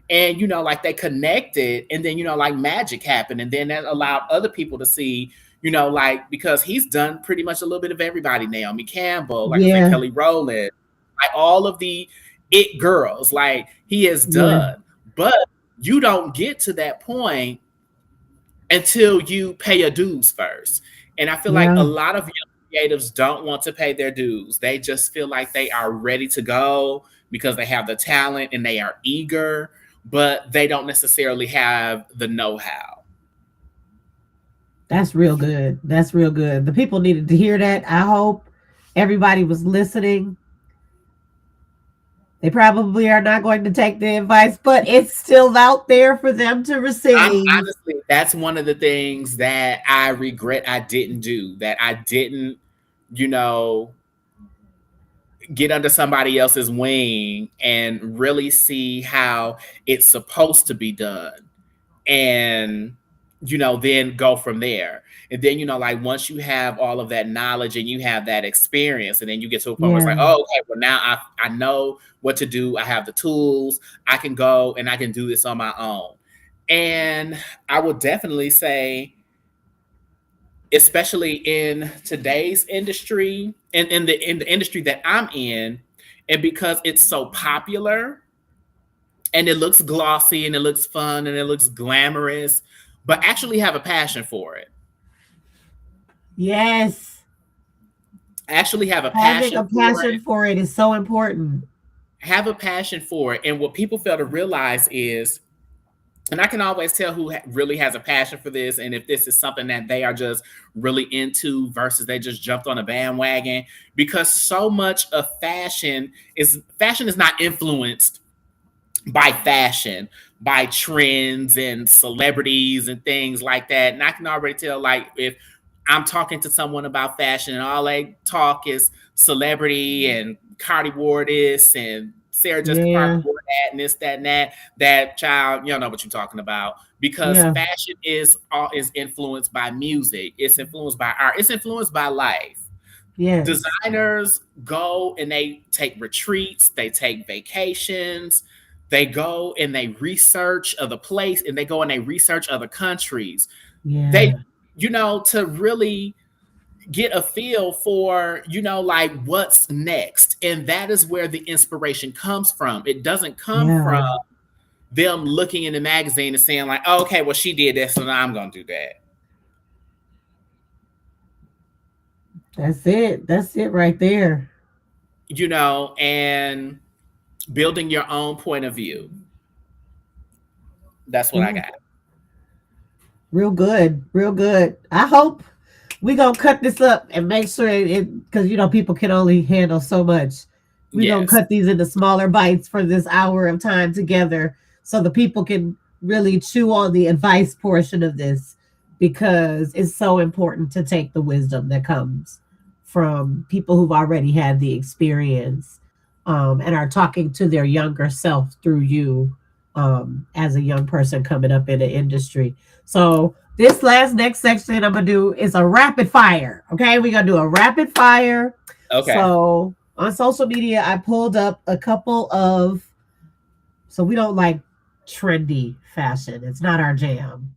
Speaker 2: And like they connected, and then like magic happened, and then that allowed other people to see, like, because he's done pretty much a little bit of everybody. Naomi Campbell, like I said,
Speaker 1: Yeah.
Speaker 2: Kelly Rowland, like all of the it girls, like he is
Speaker 1: Yeah.
Speaker 2: done. But you don't get to that point until you pay your dues first. And I feel like a
Speaker 1: Yeah.
Speaker 2: lot of young creatives don't want to pay their dues. They just feel like they are ready to go because they have the talent and they are eager, but they don't necessarily have the know-how.
Speaker 1: That's real good. That's real good. The people needed to hear that. I hope everybody was listening. They probably are not going to take the advice, but it's still out there for them to
Speaker 2: I'm
Speaker 1: receive.
Speaker 2: honestly, that's one of the things that I regret I didn't do, that I didn't, you know, get under somebody else's wing and really see how it's supposed to be done, and then go from there. And then like once you have all of that knowledge and you have that experience, and then you get to a point where it's like,
Speaker 1: Yeah.
Speaker 2: oh, okay, well now I know what to do, I have the tools, I can go and I can do this on my own. And I would definitely say, especially in today's industry, and in the industry that I'm in, and because it's so popular and it looks glossy and it looks fun and it looks glamorous, but actually have a passion for it.
Speaker 1: Yes.
Speaker 2: Actually have a
Speaker 1: Having a
Speaker 2: passion for
Speaker 1: passion
Speaker 2: it.
Speaker 1: for it is so important.
Speaker 2: Have a passion for it. And what people fail to realize is, and I can always tell who really has a passion for this, and if this is something that they are just really into versus they just jumped on a bandwagon, because so much of fashion is not influenced by fashion, by trends and celebrities and things like that. And I can already tell, like, if I'm talking to someone about fashion and all they talk is celebrity and Cardi wore this and Sarah Jessica Parker
Speaker 1: Yeah.
Speaker 2: wore that and this, that, and that child, you don't know what you're talking about, because
Speaker 1: Yeah.
Speaker 2: fashion is influenced by music, it's influenced by art, it's influenced by life.
Speaker 1: Yes.
Speaker 2: Designers go and they take retreats, they take vacations, they go and they research other place, and they go and they research other countries. They,
Speaker 1: Yeah.
Speaker 2: to really get a feel for, like what's next. And that is where the inspiration comes from. It doesn't come from
Speaker 1: Yeah.
Speaker 2: them looking in the magazine and saying like, oh, okay, well she did this, so now I'm gonna do that.
Speaker 1: That's it. That's it right there.
Speaker 2: And building your own point of view. That's what I
Speaker 1: Yeah.
Speaker 2: got.
Speaker 1: Real good. Real good. I hope we gonna cut this up and make sure it, because people can only handle so much. We gonna
Speaker 2: Yes.
Speaker 1: cut these into smaller bites for this hour of time together, so the people can really chew on the advice portion of this, because it's so important to take the wisdom that comes from people who've already had the experience, and are talking to their younger self through you, as a young person coming up in the industry. So this last next section I'm gonna do is a rapid fire. Okay, we're gonna do a rapid fire.
Speaker 2: Okay.
Speaker 1: So on social media, I pulled up a couple of. So we don't like trendy fashion; it's not our jam.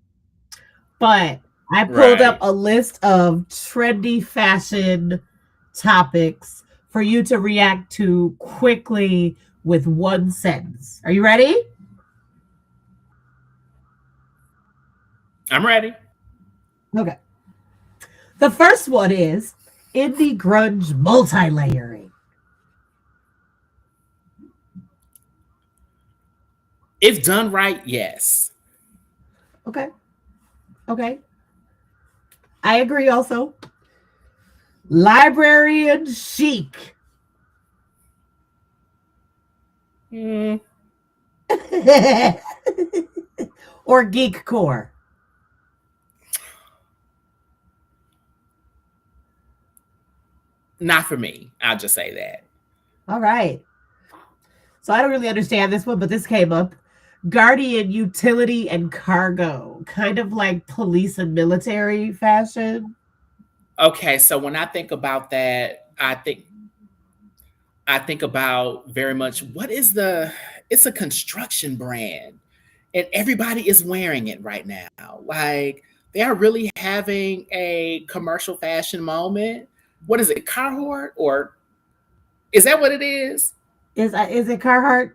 Speaker 1: But I pulled up
Speaker 2: Right.
Speaker 1: a list of trendy fashion topics for you to react to quickly with one sentence. Are you ready?
Speaker 2: I'm ready.
Speaker 1: Okay. The first one is indie grunge multi-layering.
Speaker 2: If done right, yes.
Speaker 1: Okay. Okay. I agree also. Librarian chic.
Speaker 2: Mm,
Speaker 1: Or geek core.
Speaker 2: not for me. I'll just say that.
Speaker 1: All right. So I don't really understand this one, but this came up. Guardian utility and cargo. Kind of like police and military fashion.
Speaker 2: Okay, so when I think about that, I think about very much what is the it's a construction brand, and everybody is wearing it right now. Like, they are really having a commercial fashion moment. What is it, Carhartt, or is that what it is?
Speaker 1: Is it Carhartt?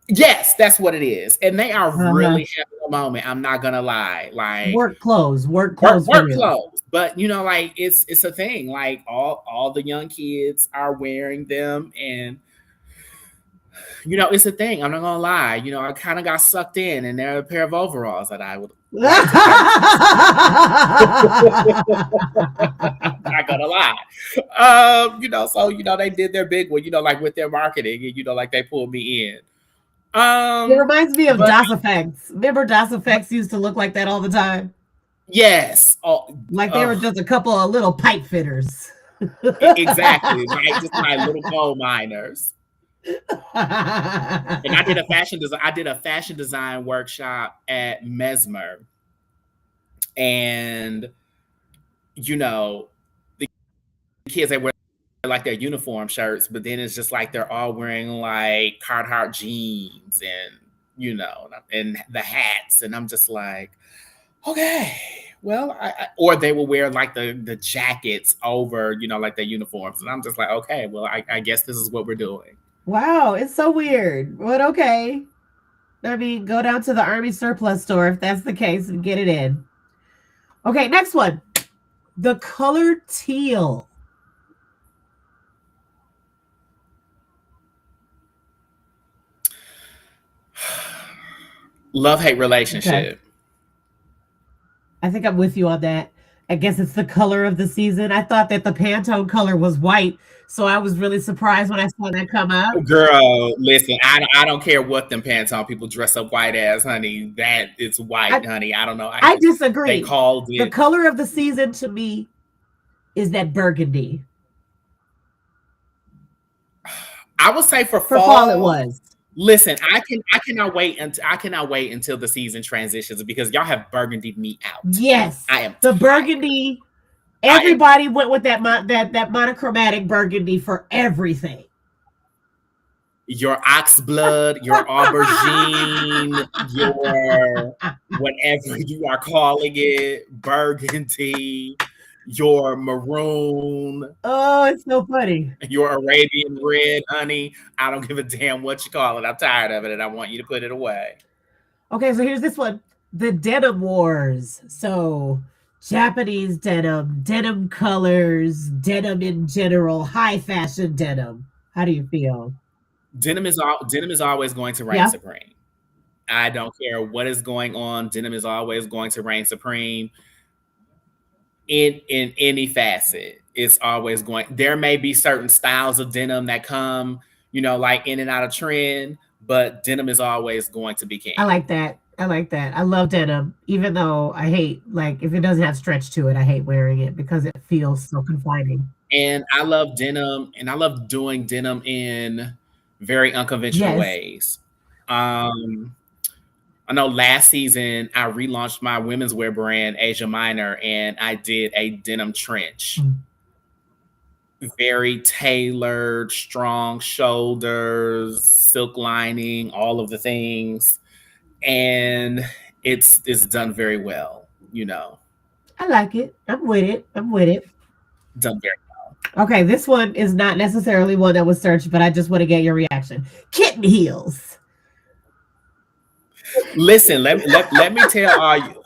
Speaker 2: Yes, that's what it is. And they are
Speaker 1: Uh-huh.
Speaker 2: really having a moment. I'm not gonna lie. Like
Speaker 1: Work
Speaker 2: work
Speaker 1: clothes for
Speaker 2: work
Speaker 1: real.
Speaker 2: clothes. But you know, like it's a thing. Like all the young kids are wearing them, and you know, it's a thing. I'm not gonna lie. You know, I kind of got sucked in, and there are a pair of overalls that I would like to purchase. I'm not gonna lie. You know, so you know, they did their big one, you know, like with their marketing, and you know, like they pulled me in.
Speaker 1: It
Speaker 2: Um,
Speaker 1: reminds me of
Speaker 2: but
Speaker 1: DOS Effects. Remember DOS Effects used to look like that all the time?
Speaker 2: yes, oh,
Speaker 1: Like they were just a couple of little pipe fitters.
Speaker 2: exactly, right? Just like little coal miners. And I did a fashion design. I did a fashion design workshop at Mesmer, and you know, the kids they wear like their uniform shirts, but then it's just like they're all wearing like Carhartt jeans and you know, and the hats, and I'm just like, okay, well, or they will wear like the jackets over, you know, like their uniforms, and I'm just like, okay, well, I guess this is what we're doing.
Speaker 1: Wow, it's so weird. But okay. I mean, go down to the Army surplus store if that's the case and get it in. Okay, next one. The color teal.
Speaker 2: Love hate
Speaker 1: Okay.
Speaker 2: relationship.
Speaker 1: I think I'm with you on that. I guess it's the color of the season. I thought that the Pantone color was white, so I was really surprised when I saw that come up.
Speaker 2: Girl, listen, I don't care what them pants on people dress up white as, honey. That it's
Speaker 1: I
Speaker 2: white, honey. I don't know.
Speaker 1: I
Speaker 2: They
Speaker 1: disagree.
Speaker 2: called
Speaker 1: The
Speaker 2: it.
Speaker 1: color of the season to me is that burgundy.
Speaker 2: I would say for
Speaker 1: For fall it
Speaker 2: fall.
Speaker 1: was.
Speaker 2: Listen, I cannot wait until the season transitions because y'all have burgundied me out.
Speaker 1: Yes.
Speaker 2: I am
Speaker 1: The
Speaker 2: tired.
Speaker 1: burgundy,
Speaker 2: I am
Speaker 1: everybody went with that monochromatic burgundy for everything.
Speaker 2: your ox blood, your aubergine, your whatever you are calling it, burgundy, your maroon,
Speaker 1: Oh, it's so funny.
Speaker 2: your Arabian red, honey. I don't give a damn what you call it. I'm tired of it and I want you to put it away.
Speaker 1: Okay, so here's this one. The denim wars. So Japanese denim, denim colors, denim in general, high fashion denim. How do you feel?
Speaker 2: Denim is always going to reign
Speaker 1: Yeah,
Speaker 2: supreme. I don't care what is going on. Denim is always going to reign supreme in any facet. It's always going. There may be certain styles of denim that come, you know, like in and out of trend, but denim is always going to be
Speaker 1: I
Speaker 2: king.
Speaker 1: like that. I like that. I love denim, even though I hate, like, if it doesn't have stretch to it, I hate wearing it because it feels so confining.
Speaker 2: And I love denim, and I love doing denim in very unconventional
Speaker 1: Yes.
Speaker 2: ways. Um, I know last season I relaunched my women's wear brand Asia Minor, and I did a denim trench,
Speaker 1: Mm.
Speaker 2: very tailored, strong shoulders, silk lining, all of the things, and it's done very well. You know,
Speaker 1: I like it. I'm with it. I'm with it.
Speaker 2: done very.
Speaker 1: Okay, this one is not necessarily one that was searched, but I just want to get your reaction. Kitten heels.
Speaker 2: Listen, let me tell all you.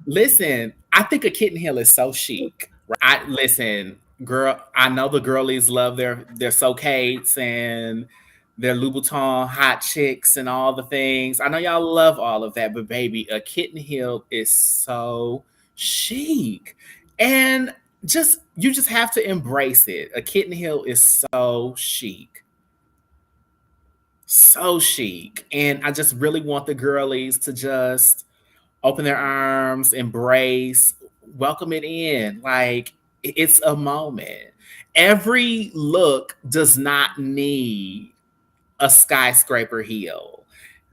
Speaker 2: Listen, I think a kitten heel is so chic. I listen, girl. I know the girlies love their socates and their Louboutin hot chicks and all the things. I know y'all love all of that, but baby, a kitten heel is so chic, and just you just have to embrace it. A kitten heel is so chic, so chic, and I just really want the girlies to just open their arms, embrace, welcome it in. Like it's a moment. Every look does not need a skyscraper heel.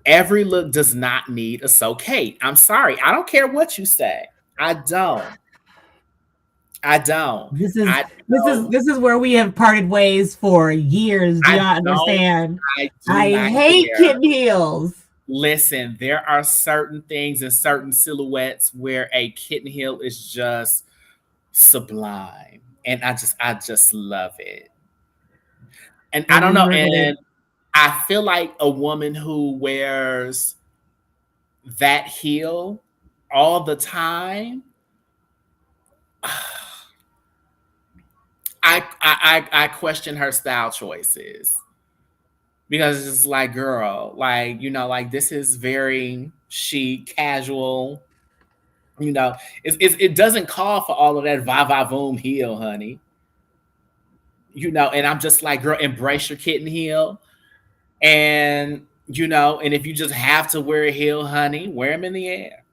Speaker 2: Every look does not need a so Kate. I'm sorry. I don't care what you say. I don't. I don't.
Speaker 1: This is
Speaker 2: I
Speaker 1: this is
Speaker 2: don't.
Speaker 1: this is where we have parted ways for years. Do
Speaker 2: I
Speaker 1: y'all
Speaker 2: don't.
Speaker 1: understand?
Speaker 2: I do
Speaker 1: I
Speaker 2: not
Speaker 1: hate
Speaker 2: care.
Speaker 1: kitten heels.
Speaker 2: Listen, there are certain things and certain silhouettes where a kitten heel is just sublime, and I just love it. And I
Speaker 1: And
Speaker 2: don't
Speaker 1: then
Speaker 2: know.
Speaker 1: you're gonna
Speaker 2: And I feel like a woman who wears that heel all the time, I question her style choices because it's like, girl, like, like this is very chic, casual. It doesn't call for all of that va va voom heel, honey. And I'm just like, girl, embrace your kitten heel. And, and if you just have to wear a heel, honey, wear them in the air.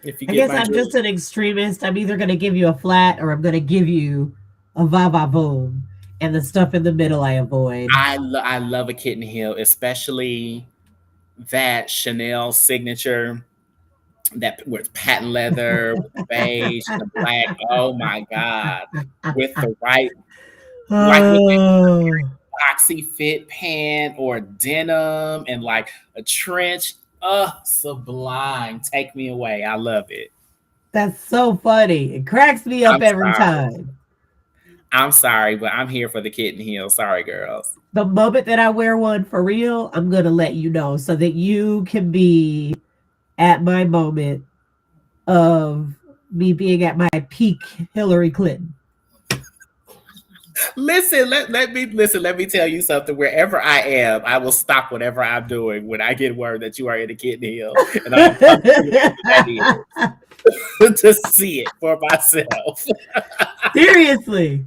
Speaker 2: If you
Speaker 1: I
Speaker 2: get
Speaker 1: guess
Speaker 2: my
Speaker 1: I'm just
Speaker 2: drift.
Speaker 1: an extremist. I'm either gonna give you a flat or I'm gonna give you a va va boom. And the stuff in the middle I avoid.
Speaker 2: I love a kitten heel, especially that Chanel signature, that with patent leather, with the beige and the black. Oh my God. With the right, like with
Speaker 1: Oh,
Speaker 2: boxy fit pant or denim and like a trench. Sublime. Take me away. I love it.
Speaker 1: that's so funny. It cracks me up
Speaker 2: I'm
Speaker 1: every
Speaker 2: sorry.
Speaker 1: time.
Speaker 2: I'm sorry, but I'm here for the kitten heel. Sorry, girls.
Speaker 1: The moment that I wear one for real, I'm gonna let you know so that you can be at my moment of me being at my peak Hillary Clinton.
Speaker 2: Let me tell you something. Wherever I am, I will stop whatever I'm doing when I get word that you are in the kitten hill, and I'll come to you wherever that is to see it for myself.
Speaker 1: Seriously,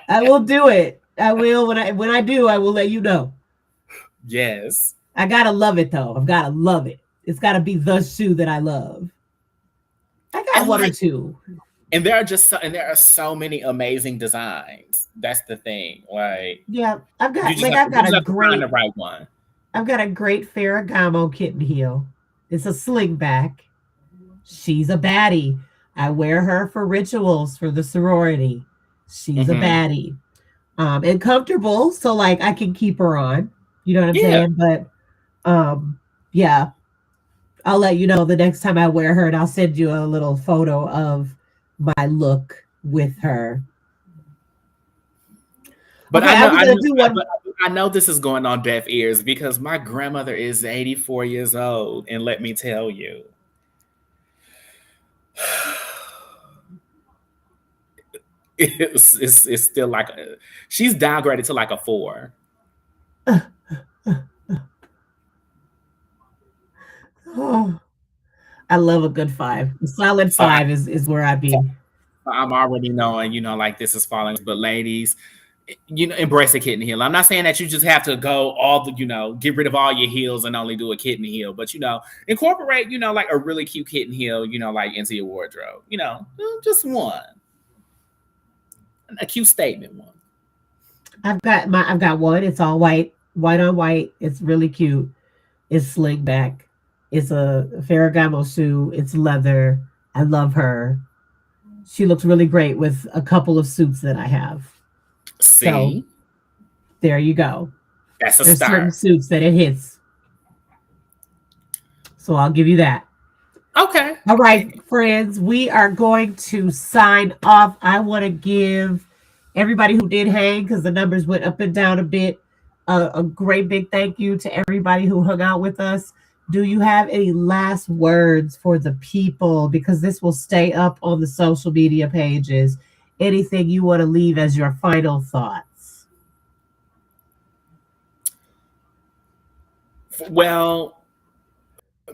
Speaker 1: I will do it. I will when I do. I will let you know.
Speaker 2: Yes.
Speaker 1: I gotta love it though. I've gotta love it. It's gotta be the shoe that I love. I got
Speaker 2: And
Speaker 1: one or
Speaker 2: like
Speaker 1: two.
Speaker 2: and there are so many amazing designs. That's the thing. Like
Speaker 1: Yeah, I've
Speaker 2: you
Speaker 1: got
Speaker 2: just
Speaker 1: like
Speaker 2: have to
Speaker 1: I've
Speaker 2: you
Speaker 1: got a
Speaker 2: just have to find the
Speaker 1: great
Speaker 2: right one.
Speaker 1: I've got a great Ferragamo kitten heel. It's a slingback. She's a baddie. I wear her for rituals for the sorority. She's a
Speaker 2: Hmm.
Speaker 1: baddie. And comfortable, so like I can keep her on. You know what I'm
Speaker 2: Yeah.
Speaker 1: saying? But yeah, I'll let you know the next time I wear her, and I'll send you a little photo of my look with her.
Speaker 2: But
Speaker 1: Okay,
Speaker 2: I
Speaker 1: I
Speaker 2: know
Speaker 1: was
Speaker 2: I
Speaker 1: gonna
Speaker 2: know
Speaker 1: do one.
Speaker 2: but I know this is going on deaf ears because my grandmother is 84 years old, and let me tell you, it's still like she's downgraded to like a 4.
Speaker 1: Oh, I love a good five. A solid
Speaker 2: So
Speaker 1: five is where I'd be.
Speaker 2: I'm already knowing, like this is falling. But ladies, embrace a kitten heel. I'm not saying that you just have to go all the, get rid of all your heels and only do a kitten heel, but incorporate, like a really cute kitten heel, like into your wardrobe. Just one, a cute statement one.
Speaker 1: I've got one. It's all white, white on white. It's really cute. It's slick back. It's a Ferragamo shoe. It's leather. I love her. She looks really great with a couple of suits that I have. So
Speaker 2: See,
Speaker 1: there you go.
Speaker 2: that's a
Speaker 1: There's certain
Speaker 2: start.
Speaker 1: suits that it hits. So I'll give you that.
Speaker 2: Okay.
Speaker 1: All right, friends, we are going to sign off. I want to give everybody who did hang, because the numbers went up and down a bit, a great big thank you to everybody who hung out with us. Do you have any last words for the people? Because this will stay up on the social media pages. Anything you want to leave as your final thoughts?
Speaker 2: Well,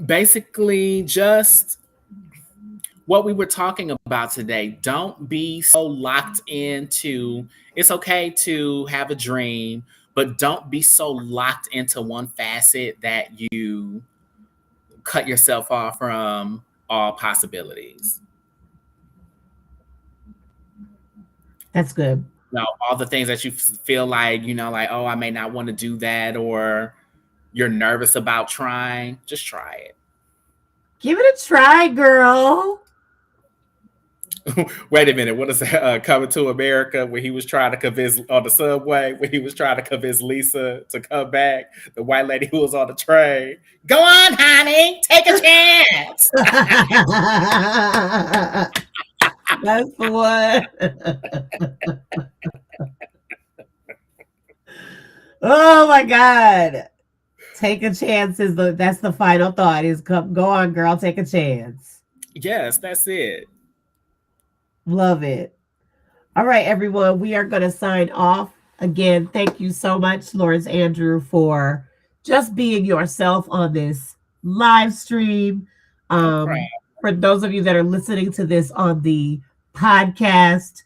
Speaker 2: basically, just what we were talking about today. Don't be so locked into it's okay to have a dream, but don't be so locked into one facet that you cut yourself off from all possibilities.
Speaker 1: That's good.
Speaker 2: All the things that you feel like, like, oh, I may not want to do that, or you're nervous about trying, just try it.
Speaker 1: Give it a try, girl.
Speaker 2: Wait a minute. What is that? Coming to America, when he was trying to convince on the subway, when he was trying to convince Lisa to come back, the white lady who was on the train. Go on, honey, take a chance.
Speaker 1: That's the one. Oh my God. Take a chance is that's the final thought is come go on, girl, take a chance.
Speaker 2: Yes, that's it.
Speaker 1: Love it. All right, everyone, we are going to sign off. Again, thank you so much, Laurence Andrew, for just being yourself on this live stream.
Speaker 2: No problem.
Speaker 1: For those of you that are listening to this on the podcast,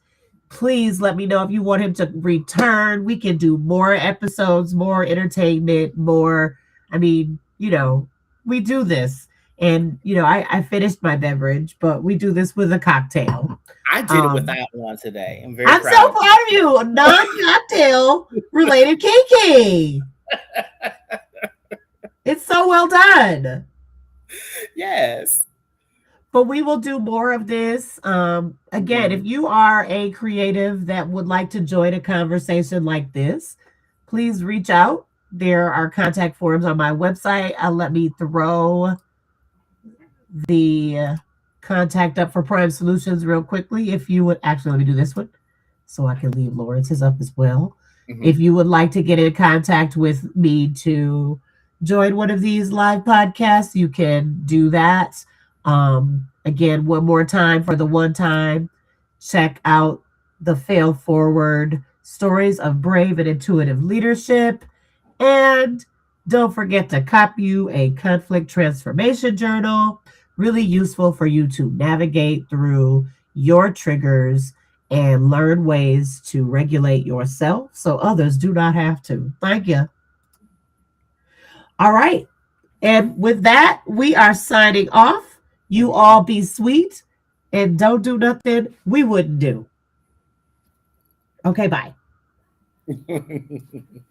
Speaker 1: please let me know if you want him to return. We can do more episodes, more entertainment, more. I mean, we do this. And, I finished my beverage, but we do this with a cocktail.
Speaker 2: I did it
Speaker 1: Um,
Speaker 2: without one today. I'm very
Speaker 1: I'm
Speaker 2: proud
Speaker 1: so
Speaker 2: of
Speaker 1: proud of you. Non-cocktail related KK. It's so well done.
Speaker 2: you. Yes.
Speaker 1: But we will do more of this. Again, if
Speaker 2: Mhm.
Speaker 1: you are a creative that would like to join a conversation like this, please reach out. There are contact forms on my website. Let me throw the contact up for Prime Solutions real quickly. If you would actually let me do this one so I can leave Lawrence's up as well. If
Speaker 2: Mhm.
Speaker 1: you would like to get in contact with me to join one of these live podcasts, you can do that. Again, one more time for the one time, check out the Fail Forward Stories of Brave and Intuitive Leadership. And don't forget to copy you a conflict transformation journal. Really useful for you to navigate through your triggers and learn ways to regulate yourself so others do not have to. Thank you. All right. And with that, we are signing off. You all be sweet and don't do nothing we wouldn't do. Okay, bye.
Speaker 2: Mhm.